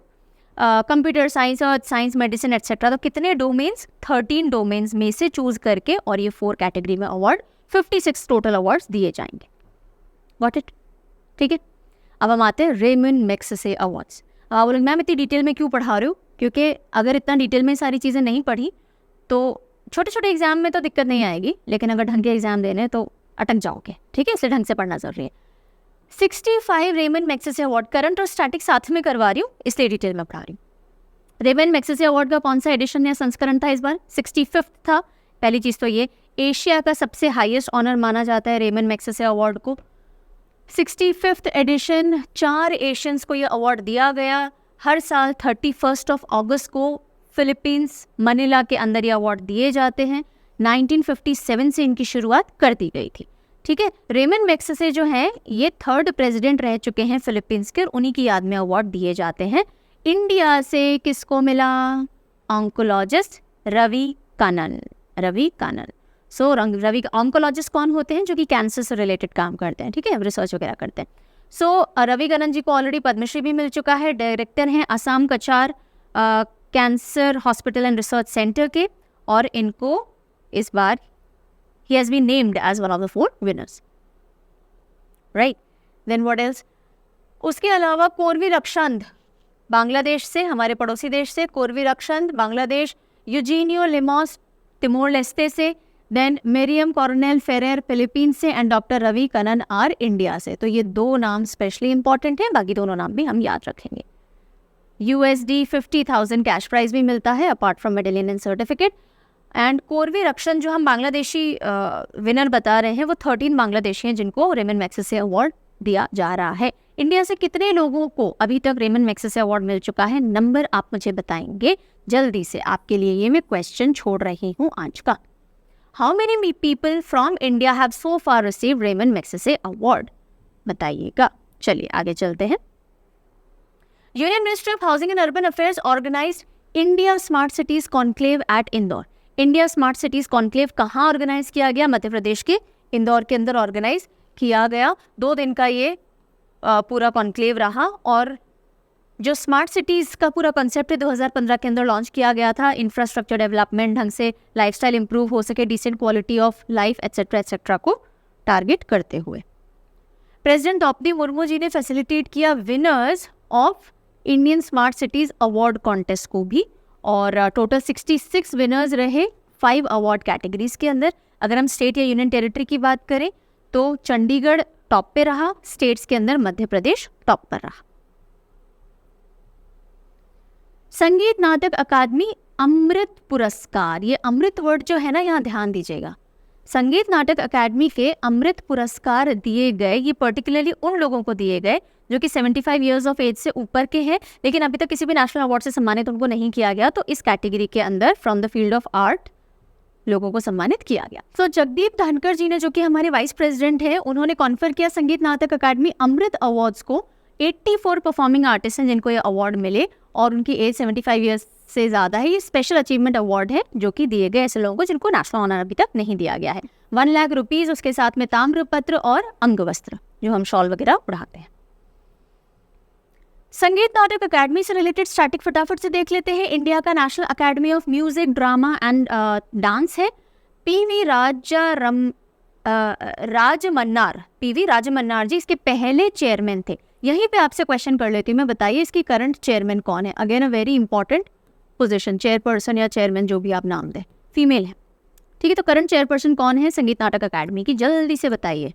computer science, earth science, medicine etcetera, तो कितने डोमेन्स, 13 डोमेन्स में से चूज करके और ये 4 कैटेगरी में अवार्ड, 56 टोटल अवार्ड्स दिए जाएंगे। Got it? ठीक है, अब हम आते हैं रेमन मैग्सेसे अवार्ड्स। आप बोलेंगे मैम इतनी डिटेल में क्यों पढ़ा रहे हो? क्योंकि अगर इतना डिटेल में सारी चीज़ें नहीं पढ़ी तो छोटे छोटे एग्जाम में तो दिक्कत नहीं आएगी, लेकिन अगर ढंग के एग्जाम देने हैं तो अटक जाओगे। ठीक है, इसलिए ढंग से पढ़ना जरूरी है। 65 रेमन मैग्सेसे अवार्ड, करंट और स्टैटिक साथ में करवा रही हूँ इसलिए डिटेल में पढ़ा रही हूँ। रेमन मैग्सेसे अवार्ड का कौन सा एडिशन या संस्करण था इस बार? 65 था। पहली चीज़ तो ये, एशिया का सबसे हाईएस्ट ऑनर माना जाता है रेमन मैग्सेसे अवार्ड को। 65th एडिशन, 4 एशियंस को ये अवार्ड दिया गया। हर साल 31 अगस्त को फिलीपींस मनीला के अंदर ये अवार्ड दिए जाते हैं। 1957 से इनकी शुरुआत कर दी गई थी। ठीक है, रेमन मैग्सेसे जो हैं ये 3rd प्रेसिडेंट रह चुके हैं फिलीपींस के, और उन्हीं की याद में अवार्ड दिए जाते हैं। इंडिया से किसको मिला? ऑन्कोलॉजिस्ट रवि कनन। रवि कनन। सो रवि ऑन्कोलॉजिस्ट कौन होते हैं? जो कि कैंसर से रिलेटेड काम करते हैं, ठीक है, रिसर्च वगैरह करते हैं। सो रवि कनन जी को ऑलरेडी पद्मश्री भी मिल चुका है। डायरेक्टर हैं Assam Cachar cancer hospital and research centre के, और इनको इस बार he has been named as one of the 4 winners, right? Then what else? उसके अलावा कोरवी रक्षंद बांग्लादेश से, हमारे पड़ोसी देश से, Korvi Rakshand Bangladesh, Eugenio Lemos Timor Leste से, then Miriam Coronel Ferrer Philippines से, and doctor Ravi Kannan R India से। तो ये 2 नाम स्पेशली इंपॉर्टेंट हैं, बाकी दोनों नाम भी हम याद रखेंगे। USD 50,000 कैश प्राइज भी मिलता है apart from medallion and certificate. And कोरवी रक्षन जो हम बांग्लादेशी विनर बता रहे हैं वो 13 बांग्लादेशी हैं जिनको रेमन मैग्सेसे अवार्ड दिया जा रहा है। इंडिया से कितने लोगों को अभी तक रेमन मैग्सेसे अवार्ड मिल चुका है? नंबर आप मुझे बताएंगे जल्दी से। आपके लिए ये मैं क्वेश्चन छोड़ रही हूँ आज का। How many people from India have so far received Ramon Magsaysay award? बताइएगा। चलिए आगे चलते हैं। Union ministry of housing and urban affairs organized India smart cities conclave at Indore. India smart cities conclave कहाँ ऑर्गेनाइज किया गया? मध्य प्रदेश के इंदौर के अंदर ऑर्गेनाइज किया गया। 2 दिन का ये पूरा कॉन्क्लेव रहा, और जो स्मार्ट सिटीज़ का पूरा कॉन्सेप्ट है 2015 के अंदर लॉन्च किया गया था। इंफ्रास्ट्रक्चर डेवलपमेंट, ढंग से लाइफस्टाइल इंप्रूव हो सके, decent quality of life etcetera को टारगेट करते हुए। प्रेसिडेंट द्रौपदी मुर्मू जी ने फैसिलिटेट किया winners of Indian smart cities award contest को भी, और टोटल 66 विनर्स रहे 5 अवार्ड कैटेगरीज के अंदर। अगर हम स्टेट या यूनियन टेरिटरी की बात करें तो चंडीगढ़ टॉप पे रहा, स्टेट्स के अंदर मध्य प्रदेश टॉप पर रहा। संगीत नाटक अकादमी अमृत पुरस्कार, ये अमृत वर्ड जो है ना यहाँ ध्यान दीजिएगा। संगीत नाटक अकादमी के अमृत पुरस्कार दिए गए, ये पर्टिकुलरली उन लोगों को दिए गए जो कि 75 ईयर्स ऑफ एज से ऊपर के हैं, लेकिन अभी तक किसी भी नेशनल अवार्ड से सम्मानित उनको नहीं किया गया। तो इस कैटेगरी के अंदर from the field of art लोगों को सम्मानित किया गया। तो जगदीप धनखड़ जी ने, जो कि हमारे वाइस प्रेसिडेंट हैं, उन्होंने कॉन्फर किया संगीत नाटक अकादमी अमृत अवार्ड्स को 84 परफॉर्मिंग आर्टिस्ट हैं जिनको ये अवार्ड मिले, और उनकी एज 75 ईयर्स से ज़्यादा है। ये स्पेशल अचीवमेंट अवार्ड है जो कि दिए गए ऐसे लोगों को जिनको नेशनल ऑनर अभी तक नहीं दिया गया है। 1 लाख रुपीज़, उसके साथ में ताम्रपत्र और अंगवस्त्र जो हम शॉल वगैरह उड़ाते हैं। संगीत नाटक अकादमी से रिलेटेड स्टैटिक फटाफट से देख लेते हैं। इंडिया का national academy of music, drama and dance है। पीवी राजमन्नार जी इसके पहले चेयरमैन थे। यहीं पे आपसे क्वेश्चन कर लेती हूँ मैं, बताइए इसकी करंट चेयरमैन कौन है? Again a very important position, chairperson या चेयरमैन जो भी आप नाम दें, फीमेल है। ठीक है, तो करंट चेयरपर्सन कौन है संगीत नाटक अकादमी की? जल्दी से बताइए।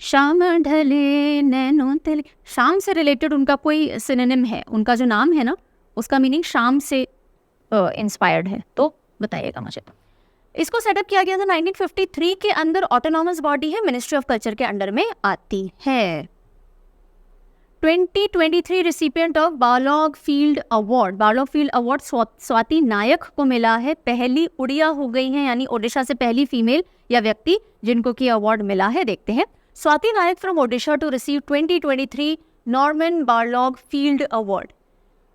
शाम ढले नैनो तेले, शाम से रिलेटेड उनका कोई सिनोनिम है? उनका जो नाम है ना उसका मीनिंग शाम से इंस्पायर्ड है, तो बताइएगा मुझे। इसको सेटअप किया गया था 1953 के अंदर। ऑटोनॉमस बॉडी है, मिनिस्ट्री ऑफ कल्चर के अंडर में आती है। 2023 recipient of Borlaug field award, Borlaug field award Swati Nayak को मिला है। पहली उड़िया हो गई हैं, यानी ओडिशा से पहली फीमेल या व्यक्ति जिनको कि अवार्ड मिला है। देखते हैं। Swati Nayak from Odisha to receive 2023 Norman Borlaug field award.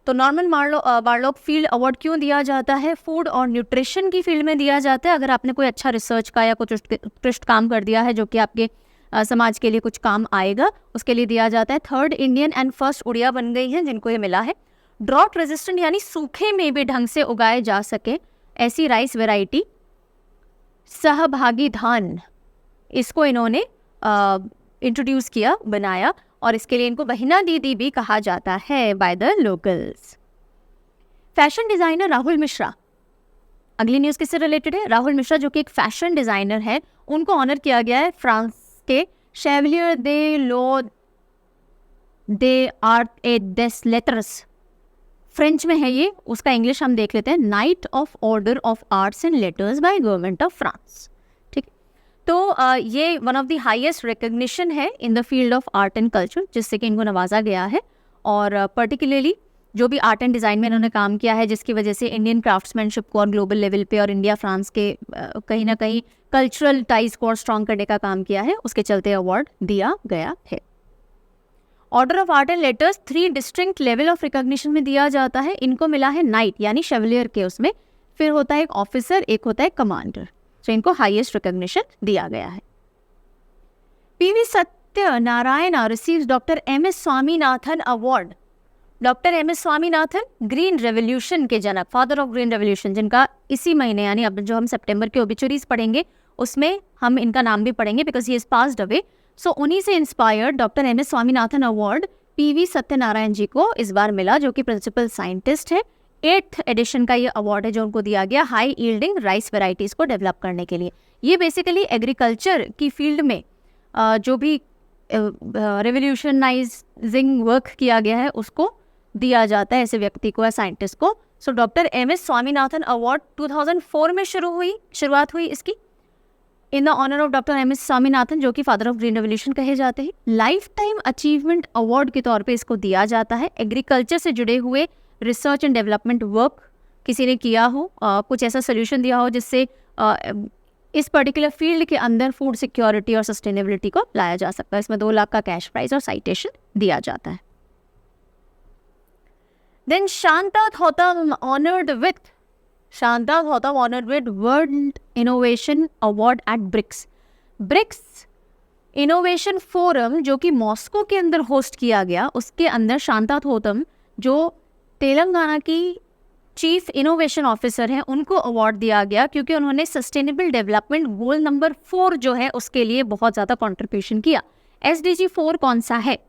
तो नॉर्मन बारलॉग फील्ड अवार्ड क्यों दिया जाता है? फूड और न्यूट्रिशन की फील्ड में दिया जाता है। अगर आपने कोई अच्छा रिसर्च का या कुछ उत्कृष्ट काम कर दिया है जो कि आपके समाज के लिए कुछ काम आएगा, उसके लिए दिया जाता है। Third Indian and first Odia बन गई हैं जिनको ये मिला है। ड्रॉट रेजिस्टेंट यानी सूखे में भी ढंग से उगाए जा सके ऐसी राइस वेराइटी सहभागी धान, इसको इन्होंने इंट्रोड्यूस किया, बनाया, और इसके लिए इनको बहिना दीदी भी कहा जाता है by the locals. Fashion designer Rahul Mishra, अगली न्यूज़ किससे रिलेटेड है? राहुल मिश्रा जो कि एक फैशन डिजाइनर है, उनको ऑनर किया गया है फ्रांस के शेवलियर दे लो दे आर्ट ए डेस लेटर्स, फ्रेंच में है ये, उसका इंग्लिश हम देख लेते हैं, knight of order of arts and letters by government of France. ठीक, तो ये one of the highest recognition है in the field of art and culture, जिससे कि इनको नवाजा गया है। और पर्टिकुलरली जो भी आर्ट एंड डिज़ाइन में इन्होंने काम किया है, जिसकी वजह से इंडियन क्राफ्ट्समैनशिप को और ग्लोबल लेवल पे और इंडिया फ्रांस के कहीं ना कहीं कल्चरल टाइज को और स्ट्रॉन्ग करने का काम किया है, उसके चलते अवार्ड दिया गया है। Order of art and letters 3 distinct level of recognition में दिया जाता है। इनको मिला है नाइट यानी शेवलियर के उसमें, फिर होता है एक ऑफिसर, एक होता है कमांडर, तो इनको हाईएस्ट रिकॉग्निशन दिया गया है। PV Satyanarayana receives doctor MS. Swaminathan award. Doctor MS. Swaminathan green revolution के जनक, फादर ऑफ ग्रीन रेवोल्यूशन, जिनका इसी महीने यानी अब जो हम सितंबर के ओबिचुरीज पढ़ेंगे उसमें हम इनका नाम भी पढ़ेंगे because he is passed away. So उन्हीं से inspired doctor MS. Swaminathan award P V Satyanarayana ji को इस बार मिला, जो कि प्रिंसिपल साइंटिस्ट है। 8th एडिशन का ये अवार्ड है जो उनको दिया गया हाई यील्डिंग राइस वेराइटीज़ को डेवलप करने के लिए। ये बेसिकली एग्रीकल्चर की फील्ड में जो भी रेवोल्यूशनाइजिंग वर्क किया गया है उसको दिया जाता है ऐसे व्यक्ति को या साइंटिस्ट को। So doctor MS. Swaminathan award 2004 में शुरुआत हुई इसकी, in the honour of doctor MS. Swaminathan जो कि फादर ऑफ ग्रीन रेवोल्यूशन कहे जाते हैं। लाइफ टाइम अचीवमेंट अवार्ड के तौर पे इसको दिया जाता है। एग्रीकल्चर से जुड़े हुए रिसर्च एंड डेवलपमेंट वर्क किसी ने किया हो, कुछ ऐसा सोल्यूशन दिया हो जिससे इस पर्टिकुलर फील्ड के अंदर फूड सिक्योरिटी और सस्टेनेबिलिटी को लाया जा सकता है। इसमें 2 लाख का कैश प्राइज और साइटेशन दिया जाता है। Then Shanta Thoutam honoured with world innovation award at BRICS innovation forum जो कि मॉस्को के अंदर होस्ट किया गया, उसके अंदर शांता थौतम जो तेलंगाना की चीफ इनोवेशन ऑफिसर हैं, उनको अवार्ड दिया गया क्योंकि उन्होंने सस्टेनेबल डेवलपमेंट गोल नंबर 4 जो है उसके लिए बहुत ज़्यादा कंट्रीब्यूशन किया। SDG 4 कौन सा है?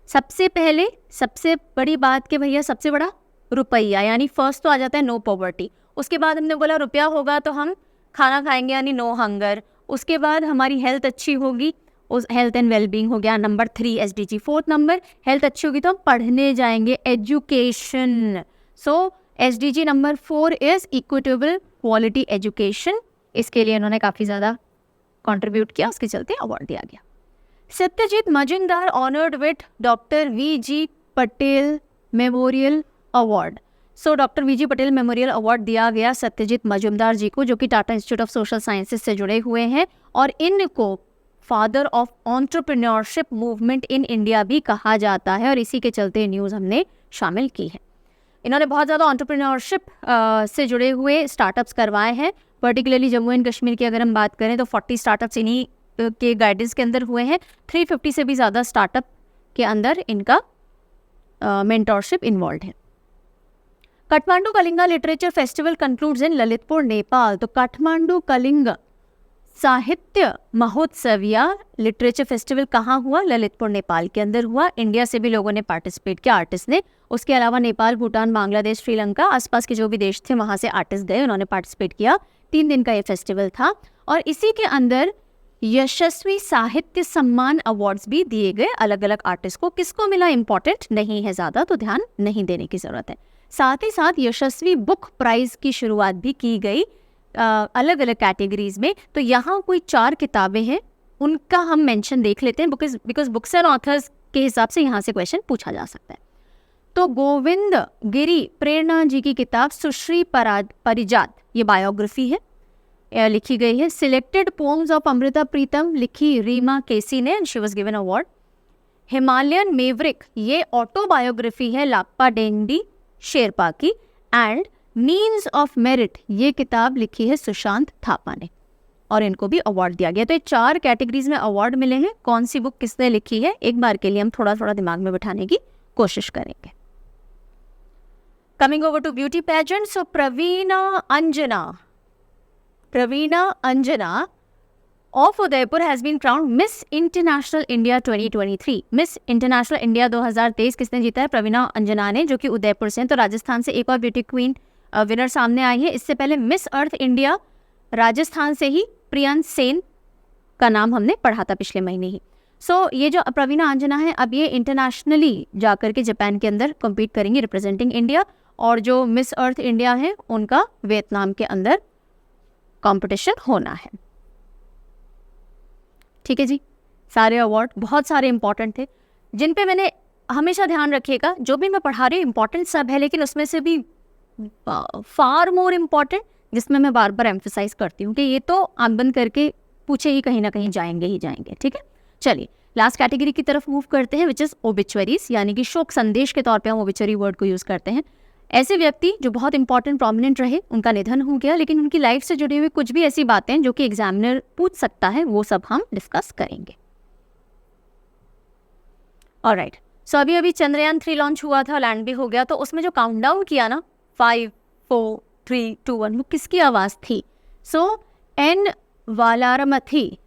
सबसे पहले सबसे बड़ी बात कि भैया सबसे बड़ा रुपया, यानी फर्स्ट तो आ जाता है नो पॉवर्टी। उसके बाद हमने बोला रुपया होगा तो हम खाना खाएंगे यानी नो हंगर। उसके बाद हमारी हेल्थ अच्छी होगी, उस हेल्थ एंड वेलबींग हो गया number 3 SDG। 4th number health अच्छी होगी तो हम पढ़ने जाएंगे, education. So SDG number 4 is equitable quality education. इसके लिए इन्होंने काफ़ी ज़्यादा कंट्रीब्यूट किया, उसके चलते अवार्ड दिया गया। Satyajit Majumdar honoured with doctor VG Patel memorial award. So doctor VG Patel memorial award दिया गया सत्यजीत मजुमदार जी को, जो कि Tata institute of social sciences से जुड़े हुए हैं, और इनको father of entrepreneurship movement in India भी कहा जाता है, और इसी के चलते न्यूज़ हमने शामिल की है। इन्होंने बहुत ज़्यादा एंटरप्रेन्योरशिप से जुड़े हुए स्टार्टअप्स करवाए हैं। पर्टिकुलरली जम्मू एंड कश्मीर की अगर हम बात करें तो 40 स्टार्टअप्स इन्हीं के गाइडेंस के अंदर हुए हैं। 350 से भी ज़्यादा स्टार्टअप के अंदर इनका मेंटोरशिप इन्वॉल्व है। Kathmandu Kalinga literature festival concludes in Lalitpur Nepal. तो काठमांडू कलिंग साहित्य महोत्सव या लिटरेचर फेस्टिवल कहाँ हुआ? ललितपुर नेपाल के अंदर हुआ। इंडिया से भी लोगों ने पार्टिसिपेट किया, आर्टिस्ट ने। उसके अलावा नेपाल, भूटान, बांग्लादेश, श्रीलंका, आसपास के जो भी देश थे वहाँ से आर्टिस्ट गए, उन्होंने पार्टिसिपेट किया। 3 दिन का ये फेस्टिवल था, और इसी के अंदर यशस्वी साहित्य सम्मान अवार्ड्स भी दिए गए अलग अलग आर्टिस्ट को। किसको मिला इंपॉर्टेंट नहीं है ज़्यादा, तो ध्यान नहीं देने की ज़रूरत है। साथ ही साथ यशस्वी बुक प्राइज़ की शुरुआत भी की गई अलग अलग कैटेगरीज में। तो यहाँ कोई 4 किताबें हैं, उनका हम मेंशन देख लेते हैं बिकॉज बुक्स एंड ऑथर्स के हिसाब से यहाँ से क्वेश्चन पूछा जा सकता है। तो गोविंद गिरी प्रेरणा जी की किताब सुश्री परिजात, ये बायोग्राफी है, लिखी गई है। Selected poems of Amrita Pritam लिखी रीमा केसी ने, she was given award. Himalayan Maverick, ये ऑटोबायोग्राफी है लाप्पा डेंडी शेरपा की, एंड मीन्स ऑफ मेरिट ये किताब लिखी है सुशांत थापा ने, और इनको भी अवार्ड दिया गया। तो ये 4 कैटेगरीज में अवार्ड मिले हैं। कौन सी बुक किसने लिखी है, एक बार के लिए हम थोड़ा थोड़ा दिमाग में बिठाने की कोशिश करेंगे। Coming over to beauty pageant, so Praveena Anjana of Udaipur has been crowned Miss International India 2023। Miss International India 2023 किसने जीता है? प्रवीणा अंजना ने, जो कि उदयपुर से हैं। तो राजस्थान से एक और ब्यूटी क्वीन विनर सामने आई है। इससे पहले मिस अर्थ इंडिया राजस्थान से ही प्रियंक सेन का नाम हमने पढ़ा था पिछले महीने ही। सो ये जो प्रवीणा अंजना है, अब ये इंटरनेशनली जाकर के जापान के अंदर कम्पीट करेंगी रिप्रेजेंटिंग इंडिया, और जो मिस अर्थ इंडिया है उनका वियतनाम के अंदर कॉम्पिटिशन होना है। ठीक है जी, सारे अवार्ड बहुत सारे इंपॉर्टेंट थे जिन पे मैंने हमेशा ध्यान रखिएगा, जो भी मैं पढ़ा रही हूँ इंपॉर्टेंट सब है, लेकिन उसमें से भी फार मोर इम्पॉर्टेंट जिसमें मैं बार बार एम्फेसाइज करती हूँ कि ये तो आंख बंद करके पूछे ही कहीं ना कहीं जाएंगे ही जाएंगे। ठीक है, चलिए लास्ट कैटेगरी की तरफ मूव करते हैं, विच इज़ ओबिचुअरीज, यानी कि शोक संदेश के तौर पे हम ओबिचुअरी वर्ड को यूज़ करते हैं। ऐसे व्यक्ति जो बहुत इंपॉर्टेंट प्रोमिनेंट रहे, उनका निधन हो गया, लेकिन उनकी लाइफ से जुड़ी हुई कुछ भी ऐसी बातें जो कि एग्जामिनर पूछ सकता है, वो सब हम डिस्कस करेंगे। ऑलराइट, सो अभी चंद्रयान 3 लॉन्च हुआ था, लैंड भी हो गया, तो उसमें जो काउंटडाउन किया ना 5 4 3 2 1, वो किसकी आवाज़ थी? So N Valarmathi,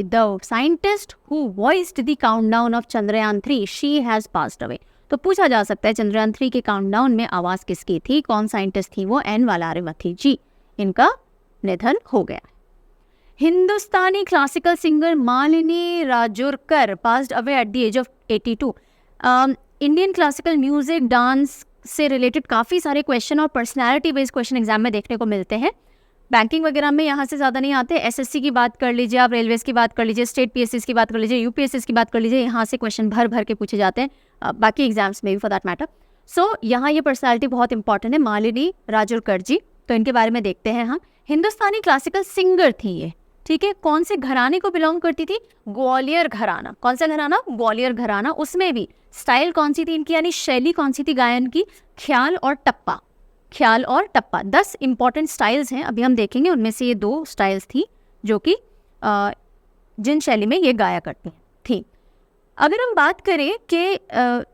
the scientist who voiced the countdown of Chandrayaan 3, she has passed away. तो पूछा जा सकता है चंद्रयान 3 के काउंटडाउन में आवाज़ किसकी थी, कौन साइंटिस्ट थी वो? एन वालारामथी जी, इनका निधन हो गया। Hindustani classical singer Malini Rajurkar passed away at the age of 82। Indian classical music, dance से रिलेटेड काफ़ी सारे क्वेश्चन और पर्सनैलिटी बेस्ड क्वेश्चन एग्जाम में देखने को मिलते हैं। बैंकिंग वगैरह में यहाँ से ज़्यादा नहीं आते। एसएससी की बात कर लीजिए आप, रेलवेज़ की बात कर लीजिए, स्टेट पीएससीज की बात कर लीजिए, यूपीएससीज की बात कर लीजिए, यहाँ से क्वेश्चन भर भर के पूछे जाते हैं, बाकी एग्जाम्स में भी फॉर दैट मैटर। सो यहाँ ये पर्सनैलिटी बहुत इंपॉर्टेंट है, मालिनी राजूरकर जी, तो इनके बारे में देखते हैं हम। हिंदुस्तानी क्लासिकल सिंगर थी ये, ठीक है। कौन से घराने को बिलोंग करती थी? ग्वालियर घराना। कौन सा घराना? ग्वालियर घराना। उसमें भी स्टाइल कौन सी थी इनकी, यानी शैली कौन सी थी गायन की? ख्याल और टप्पा। ख्याल और टप्पा 10 इंपॉर्टेंट स्टाइल्स हैं, अभी हम देखेंगे। उनमें से ये 2 स्टाइल्स थी जो कि जिन शैली में ये गाया करती थी। अगर हम बात करें कि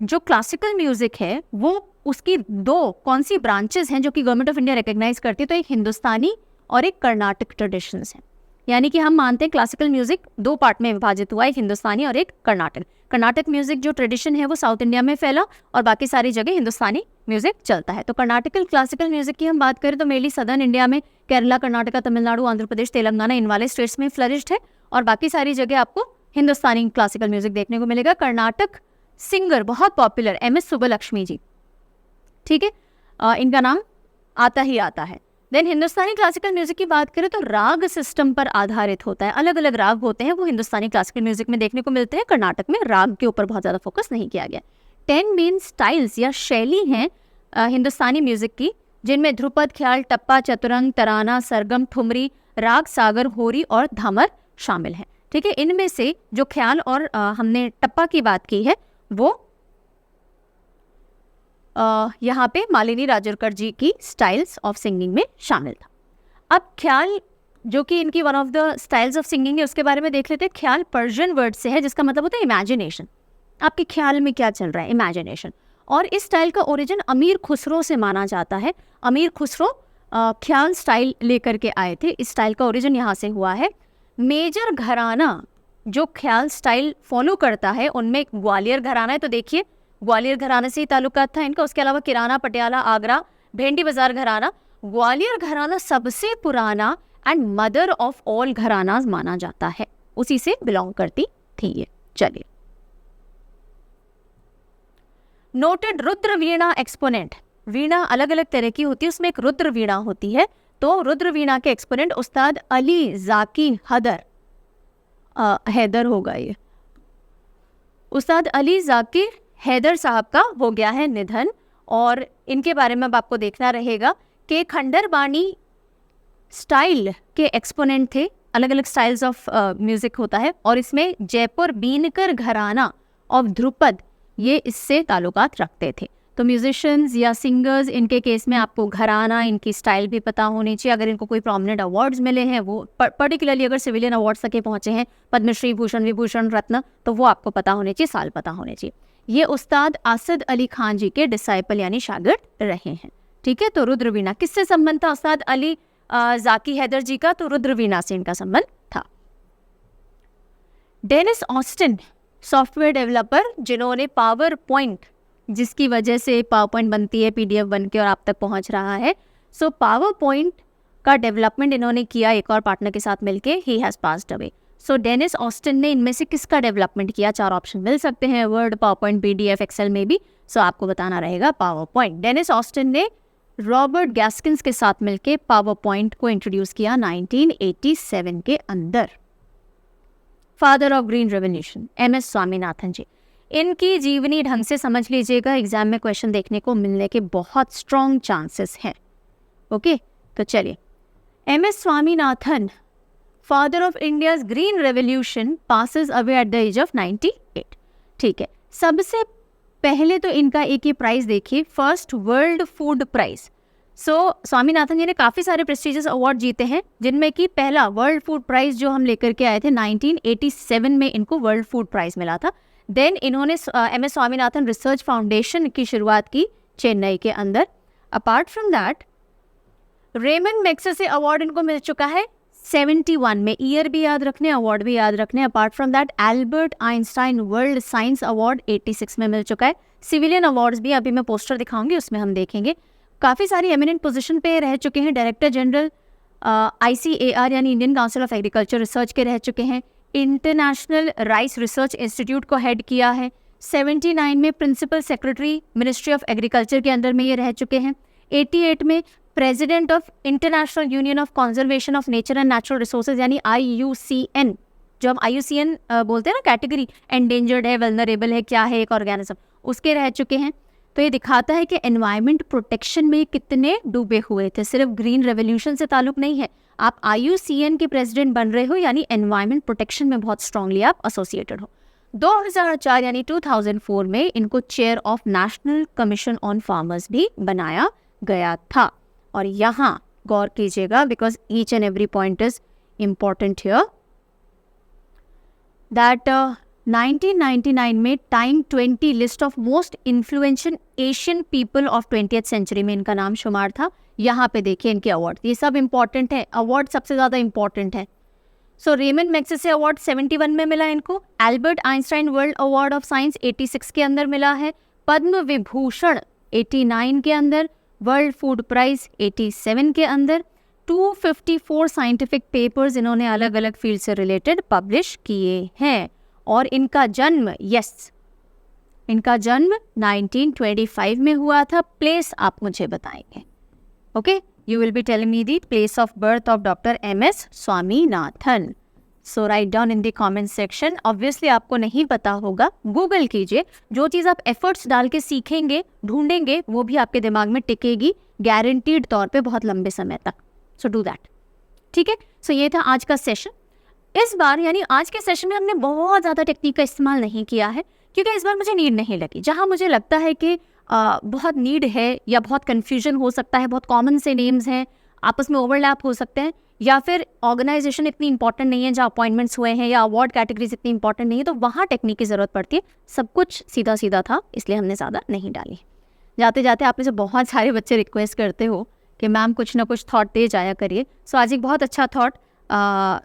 जो क्लासिकल म्यूज़िक है वो उसकी 2 कौन सी ब्रांचेस हैं जो कि गवर्नमेंट ऑफ इंडिया रिकग्नाइज करती है, तो एक हिंदुस्तानी और एक कर्नाटक ट्रेडिशंस हैं। यानी कि हम मानते हैं क्लासिकल म्यूज़िक 2 पार्ट में विभाजित हुआ, एक हिंदुस्तानी और एक कर्नाटक। कर्नाटक म्यूज़िक जो ट्रेडिशन है वो साउथ इंडिया में फैला और बाकी सारी जगह हिंदुस्तानी म्यूज़िक चलता है। तो कर्नाटकल क्लासिकल म्यूज़िक की हम बात करें तो मेनली सदर्न इंडिया में केरला, कर्नाटका, तमिलनाडु, आंध्र प्रदेश, तेलंगाना, इन वाले स्टेट्स में फ्लरिश्ड है, और बाकी सारी जगह आपको हिंदुस्तानी क्लासिकल म्यूज़िक देखने को मिलेगा। कर्नाटक सिंगर बहुत पॉपुलर MS सुब्बलक्ष्मी जी, ठीक है, इनका नाम आता ही आता है। देन हिंदुस्तानी क्लासिकल म्यूजिक की बात करें तो राग सिस्टम पर आधारित होता है, अलग अलग राग होते हैं वो हिंदुस्तानी क्लासिकल म्यूजिक में देखने को मिलते हैं। कर्नाटक में राग के ऊपर बहुत ज़्यादा फोकस नहीं किया गया। 10 मेन स्टाइल्स या शैली हैं हिंदुस्तानी म्यूजिक की, जिनमें ध्रुपद, ख्याल, टप्पा, चतुरंग, तराना, सरगम, ठुमरी, राग, सागर, होरी और धामर शामिल हैं, ठीक है। इनमें से जो ख्याल और हमने टप्पा की बात की है वो यहाँ पे मालिनी राजूरकर जी की स्टाइल्स ऑफ सिंगिंग में शामिल था। अब ख्याल जो कि इनकी one of the styles of singing है उसके बारे में देख लेते हैं। ख्याल पर्शियन वर्ड से है जिसका मतलब होता है इमेजिनेशन, आपके ख्याल में क्या चल रहा है, इमेजिनेशन। और इस स्टाइल का ओरिजिन अमीर खुसरो से माना जाता है। अमीर खुसरो ख्याल स्टाइल लेकर के आए थे, इस स्टाइल का ओरिजिन यहाँ से हुआ है। मेजर घराना जो ख्याल स्टाइल फॉलो करता है उनमें ग्वालियर घराना है, तो देखिए ग्वालियर घराने से ही ताल्लुकात था इनका। उसके अलावा किराना, पटियाला, आगरा, भेंडी बाजार घराना। ग्वालियर घराना सबसे पुराना and mother of all gharanas माना जाता है, उसी से बिलोंग करती थी ये। चलिए, नोटेड रुद्र वीणा एक्सपोनेंट। वीणा अलग अलग तरह की होती है, उसमें एक रुद्र वीणा होती है, तो रुद्र वीणा के एक्सपोनेंट उस्ताद अली जाकी हैदर होगा ये। उस्ताद अली जाकिर हैदर साहब का हो गया है निधन, और इनके बारे में अब आपको देखना रहेगा कि खंडर बानी स्टाइल के एक्सपोनेंट थे। अलग अलग स्टाइल्स ऑफ म्यूजिक होता है, और इसमें जयपुर बीनकर घराना ऑफ ध्रुपद ये इससे ताल्लुकात रखते थे। तो म्यूजिशियंस या सिंगर्स, इनके केस में आपको घराना, इनकी स्टाइल भी पता होनी चाहिए। अगर इनको कोई प्रोमिनेंट अवार्ड्स मिले हैं, वो पर्टिकुलरली अगर सिविलियन अवार्ड्स तक के पहुँचे हैं, पद्मश्री, भूषण विभूषण, रत्न, तो वो आपको पता होने चाहिए, साल पता होने चाहिए। ये उस्ताद असद अली खान जी के डिसाइपल यानी शागिर्द रहे हैं। ठीक है, तो रुद्रवीणा किससे संबंध था उस्ताद अली जाकी हैदर जी का? तो रुद्रवीणा से इनका संबंध था। डेनिस ऑस्टिन, सॉफ्टवेयर डेवलपर, जिन्होंने पावर पॉइंट, जिसकी वजह से पावर पॉइंट बनती है, पीडीएफ बन के और आप तक पहुंच रहा है। सो पावर पॉइंट का डेवलपमेंट इन्होंने किया एक और पार्टनर के साथ मिलके। He has passed away. So Dennis Austin ने इनमें से किसका डेवलपमेंट किया? 4 ऑप्शन मिल सकते हैं, Word, PowerPoint, PDF, Excel में भी। सो आपको बताना रहेगा पावर पॉइंट। डेनिस ऑस्टिन ने रॉबर्ट गैस्किन्स के साथ मिलके पावर पॉइंट को इंट्रोड्यूस किया 1987 के अंदर। Father of green revolution, M S Swaminathan ji. इनकी जीवनी ढंग से समझ लीजिएगा, एग्जाम में क्वेश्चन देखने को मिलने के बहुत स्ट्रॉन्ग चांसेस हैं। ओके, तो चलिए, MS Swaminathan, father of India's green revolution, passes away at the age of 98। ठीक है, सबसे पहले तो इनका एक ही प्राइज देखिए, first world food prize. So Swaminathan ji ने काफ़ी सारे प्रेस्टिजियस अवार्ड जीते हैं, जिनमें कि पहला वर्ल्ड फूड प्राइज जो हम लेकर के आए थे 1987 में, इनको वर्ल्ड फूड प्राइज मिला था। देन इन्होंने एमएस स्वामीनाथन रिसर्च फाउंडेशन की शुरुआत की चेन्नई के अंदर। Apart from that, Ramon Magsaysay award इनको मिल चुका है 71 में, ईयर भी याद रखने, अवार्ड भी याद रखने। Apart from that, Albert Einstein world science award 86 में मिल चुका है। सिविलियन अवार्ड्स भी अभी मैं पोस्टर दिखाऊंगी, उसमें हम देखेंगे। काफ़ी सारी एमिनेंट पोजीशन पे रह चुके हैं। डायरेक्टर जनरल ICAR यानी Indian council of agriculture research के रह चुके हैं। इंटरनेशनल राइस रिसर्च इंस्टीट्यूट को हेड किया है। 79 में principal secretary ministry of agriculture के अंदर में ये रह चुके हैं। 88 में president of international union of conservation of nature and natural resources यानी IUCN, जो हम IUCN बोलते हैं ना, कैटेगरी एंडेंजर्ड है, वल्नरेबल है, क्या है एक ऑर्गेनिज्म, उसके रह चुके हैं। तो ये दिखाता है कि एनवायरनमेंट प्रोटेक्शन में कितने डूबे हुए थे, सिर्फ ग्रीन रेवोल्यूशन से ताल्लुक नहीं है। आप IUCN के प्रेसिडेंट बन रहे हो यानी एनवायरनमेंट प्रोटेक्शन में बहुत स्ट्रांगली आप एसोसिएटेड हो। 2004 यानी 2004 में इनको chair of national commission on farmers भी बनाया गया था। और यहाँ गौर कीजिएगा, because each and every point is important here, that 1999 में Time 20 list of most influential Asian people of 20th century में इनका नाम शुमार था। यहाँ पे देखिए इनके अवार्ड, ये सब इंपॉर्टेंट है, अवार्ड सबसे ज़्यादा इंपॉर्टेंट है। सो रेमन मैग्सेसे अवार्ड 71 में मिला इनको। Albert Einstein world award of science 86 के अंदर मिला है। पद्म विभूषण 89 के अंदर, वर्ल्ड फूड प्राइज 87 के अंदर। 254 साइंटिफिक पेपर्स इन्होंने अलग अलग फील्ड से रिलेटेड पब्लिश किए हैं। और इनका जन्म, इनका जन्म 1925 में हुआ था। प्लेस आप मुझे बताएंगे। Okay, you will be telling me the place of birth of doctor MS Swaminathan. So write down in the comment section. Obviously आपको नहीं पता होगा, गूगल कीजिए। जो चीज़ आप एफर्ट्स डाल के सीखेंगे, ढूंढेंगे, वो भी आपके दिमाग में टिकेगी गारंटीड तौर पे बहुत लंबे समय तक। So do that. ठीक है, सो ये था आज का सेशन। इस बार यानी आज के सेशन में हमने बहुत ज़्यादा टेक्निक का इस्तेमाल नहीं किया है, क्योंकि इस बार मुझे नीड नहीं लगी। जहाँ मुझे लगता है कि बहुत नीड है या बहुत कन्फ्यूजन हो सकता है, बहुत कॉमन से नेम्स हैं, आपस में ओवरलैप हो सकते हैं, या फिर ऑर्गेनाइजेशन इतनी इंपॉर्टेंट नहीं है जहाँ अपॉइंटमेंट्स हुए हैं, या अवार्ड कैटेगरीज इतनी इंपॉर्टेंट नहीं है, तो वहाँ टेक्निक की ज़रूरत पड़ती है। सब कुछ सीधा सीधा था, इसलिए हमने ज़्यादा नहीं डाली। जाते जाते आप में से बहुत सारे बच्चे रिक्वेस्ट करते हो कि मैम कुछ ना कुछ थॉट दे जाया करिए। सो आज एक बहुत अच्छा थॉट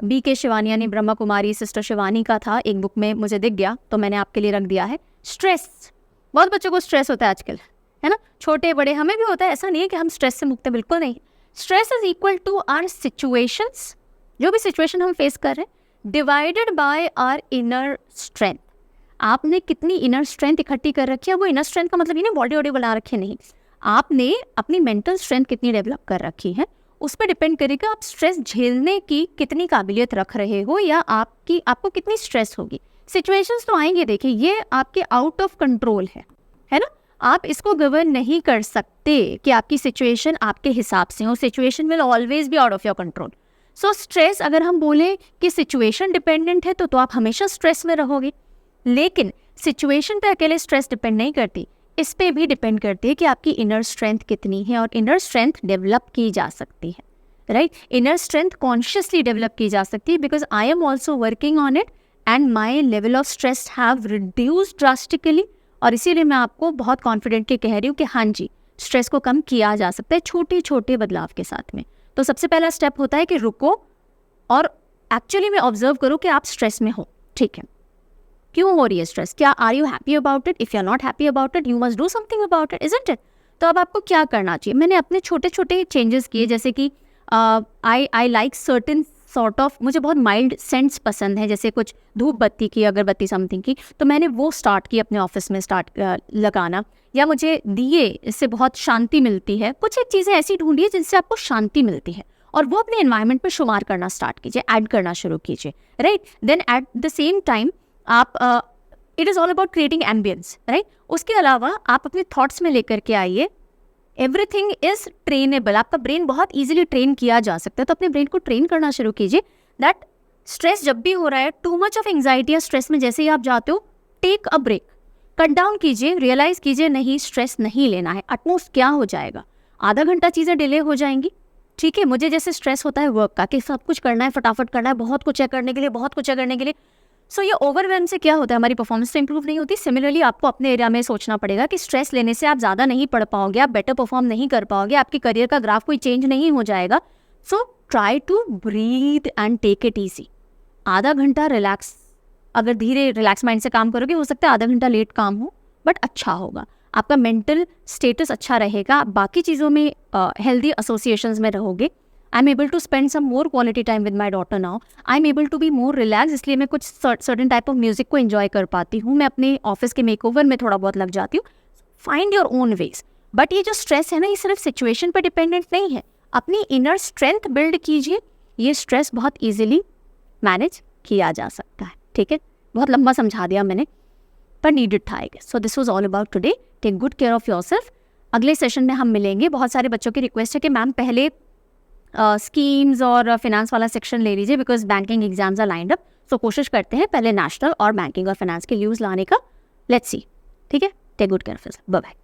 BK शिवानी यानी ब्रह्मा कुमारी सिस्टर शिवानी का था, एक बुक में मुझे दिख गया, तो मैंने आपके लिए रख दिया है। स्ट्रेस, बहुत बच्चों को स्ट्रेस होता है आजकल, है ना, छोटे बड़े, हमें भी होता है। ऐसा नहीं है कि हम स्ट्रेस से मुक्त हैं, बिल्कुल नहीं। Stress is equal to our situations, जो भी सिचुएशन हम फेस कर रहे हैं, divided by our inner strength. आपने कितनी इनर स्ट्रेंथ इकट्ठी कर रखी है, वो इनर स्ट्रेंथ का मतलब ये नहीं बॉडी वॉडी बना रखे, नहीं, आपने अपनी मेंटल स्ट्रेंथ कितनी डेवलप कर रखी है, उस पर डिपेंड करेगा आप स्ट्रेस झेलने की कितनी काबिलियत रख रहे हो, या आपको कितनी स्ट्रेस होगी। सिचुएशंस तो आएंगे, देखिए ये आपके आउट ऑफ कंट्रोल है ना, आप इसको गवर्न नहीं कर सकते कि आपकी सिचुएशन आपके हिसाब से हो। Situation will always be out of your control. So stress, अगर हम बोलें कि सिचुएशन डिपेंडेंट है, तो आप हमेशा स्ट्रेस में रहोगे। लेकिन सिचुएशन पे अकेले स्ट्रेस डिपेंड नहीं करती, इस पे भी डिपेंड करती है कि आपकी इनर स्ट्रेंथ कितनी है, और इनर स्ट्रेंथ डेवलप की जा सकती है, right? Inner strength consciously develop की जा सकती है, because I am also working on it and my level of stress have reduced drastically, और इसीलिए मैं आपको बहुत कॉन्फिडेंट के कह रही हूँ कि हाँ जी, स्ट्रेस को कम किया जा सकता है छोटे छोटे बदलाव के साथ में। तो सबसे पहला स्टेप होता है कि रुको और एक्चुअली में ऑब्जर्व करो कि आप स्ट्रेस में हो, ठीक है? क्यों हो रही है स्ट्रेस? क्या are you happy about it? If you are not happy about it, you must do something about it, isn't it? तो अब आपको क्या करना चाहिए? मैंने अपने छोटे छोटे चेंजेस किए, जैसे कि I like certain sort of, मुझे बहुत माइल्ड सेंट्स पसंद है, जैसे कुछ धूप बत्ती की, अगरबत्ती समथिंग की, तो मैंने वो स्टार्ट की अपने ऑफिस में लगाना। या मुझे दिए, इससे बहुत शांति मिलती है। कुछ एक चीज़ें ऐसी ढूंढिए जिनसे आपको शांति मिलती है, और वो अपने एनवायरनमेंट पर शुमार करना स्टार्ट कीजिए, ऐड करना शुरू कीजिए, right? Then at the same time आप it is all about creating ambience, right? उसके अलावा आप अपने थॉट्स में लेकर के आइए, एवरीथिंग इज ट्रेनेबल। आपका ब्रेन बहुत इजीली ट्रेन किया जा सकता है, तो अपने ब्रेन को ट्रेन करना शुरू कीजिए दैट स्ट्रेस जब भी हो रहा है, टू मच ऑफ एंग्जाइटी या स्ट्रेस में जैसे ही आप जाते हो, take a break, cut down कीजिए, रियलाइज कीजिए नहीं स्ट्रेस नहीं लेना है। एटमोस्ट क्या हो जाएगा, आधा घंटा चीज़ें डिले हो जाएंगी, ठीक है? मुझे जैसे स्ट्रेस होता है वर्क का कि सब कुछ करना है, फटाफट करना है, बहुत कुछ है करने के लिए, बहुत कुछ है करने के लिए। सो ये ओवरवेल्म से क्या होता है, हमारी परफॉर्मेंस तो इंप्रूव नहीं होती। सिमिलरली आपको अपने एरिया में सोचना पड़ेगा कि स्ट्रेस लेने से आप ज़्यादा नहीं पढ़ पाओगे, आप बेटर परफॉर्म नहीं कर पाओगे, आपके करियर का ग्राफ कोई चेंज नहीं हो जाएगा। So try to breathe and take it easy. आधा घंटा रिलैक्स, अगर धीरे रिलैक्स माइंड से काम करोगे, हो सकता है आधा घंटा लेट काम हो, बट अच्छा होगा, आपका मेंटल स्टेटस अच्छा रहेगा, आप बाकी चीज़ों में हेल्दी एसोसिएशंस में रहोगे। I am able to spend some more quality time with my daughter now, I am able to be more relax, इसलिए मैं कुछ सर्टेन टाइप ऑफ म्यूजिक को एंजॉय कर पाती हूँ, मैं अपने ऑफिस के मेकओवर में थोड़ा बहुत लग जाती हूँ। Find your own ways. But ये जो स्ट्रेस है ना, ये सिर्फ सिचुएशन पर डिपेंडेंट नहीं है, अपनी इनर स्ट्रेंथ बिल्ड कीजिए, ये स्ट्रेस बहुत ईजिली मैनेज किया जा सकता है, ठीक है? बहुत लंबा समझा दिया मैंने, पर नीडेड था I guess. So this was all about today. Take good care of yourself. अगले सेशन में हम मिलेंगे। बहुत सारे बच्चों की रिक्वेस्ट है कि मैम पहले स्कीम्स और फिनेंस वाला सेक्शन ले लीजिए, because banking exams are lined up. So कोशिश करते हैं पहले नेशनल और बैंकिंग और फाइनेंस के न्यूज़ लाने का। लेट्स सी, ठीक है? Take good care of yourself. Bye bye.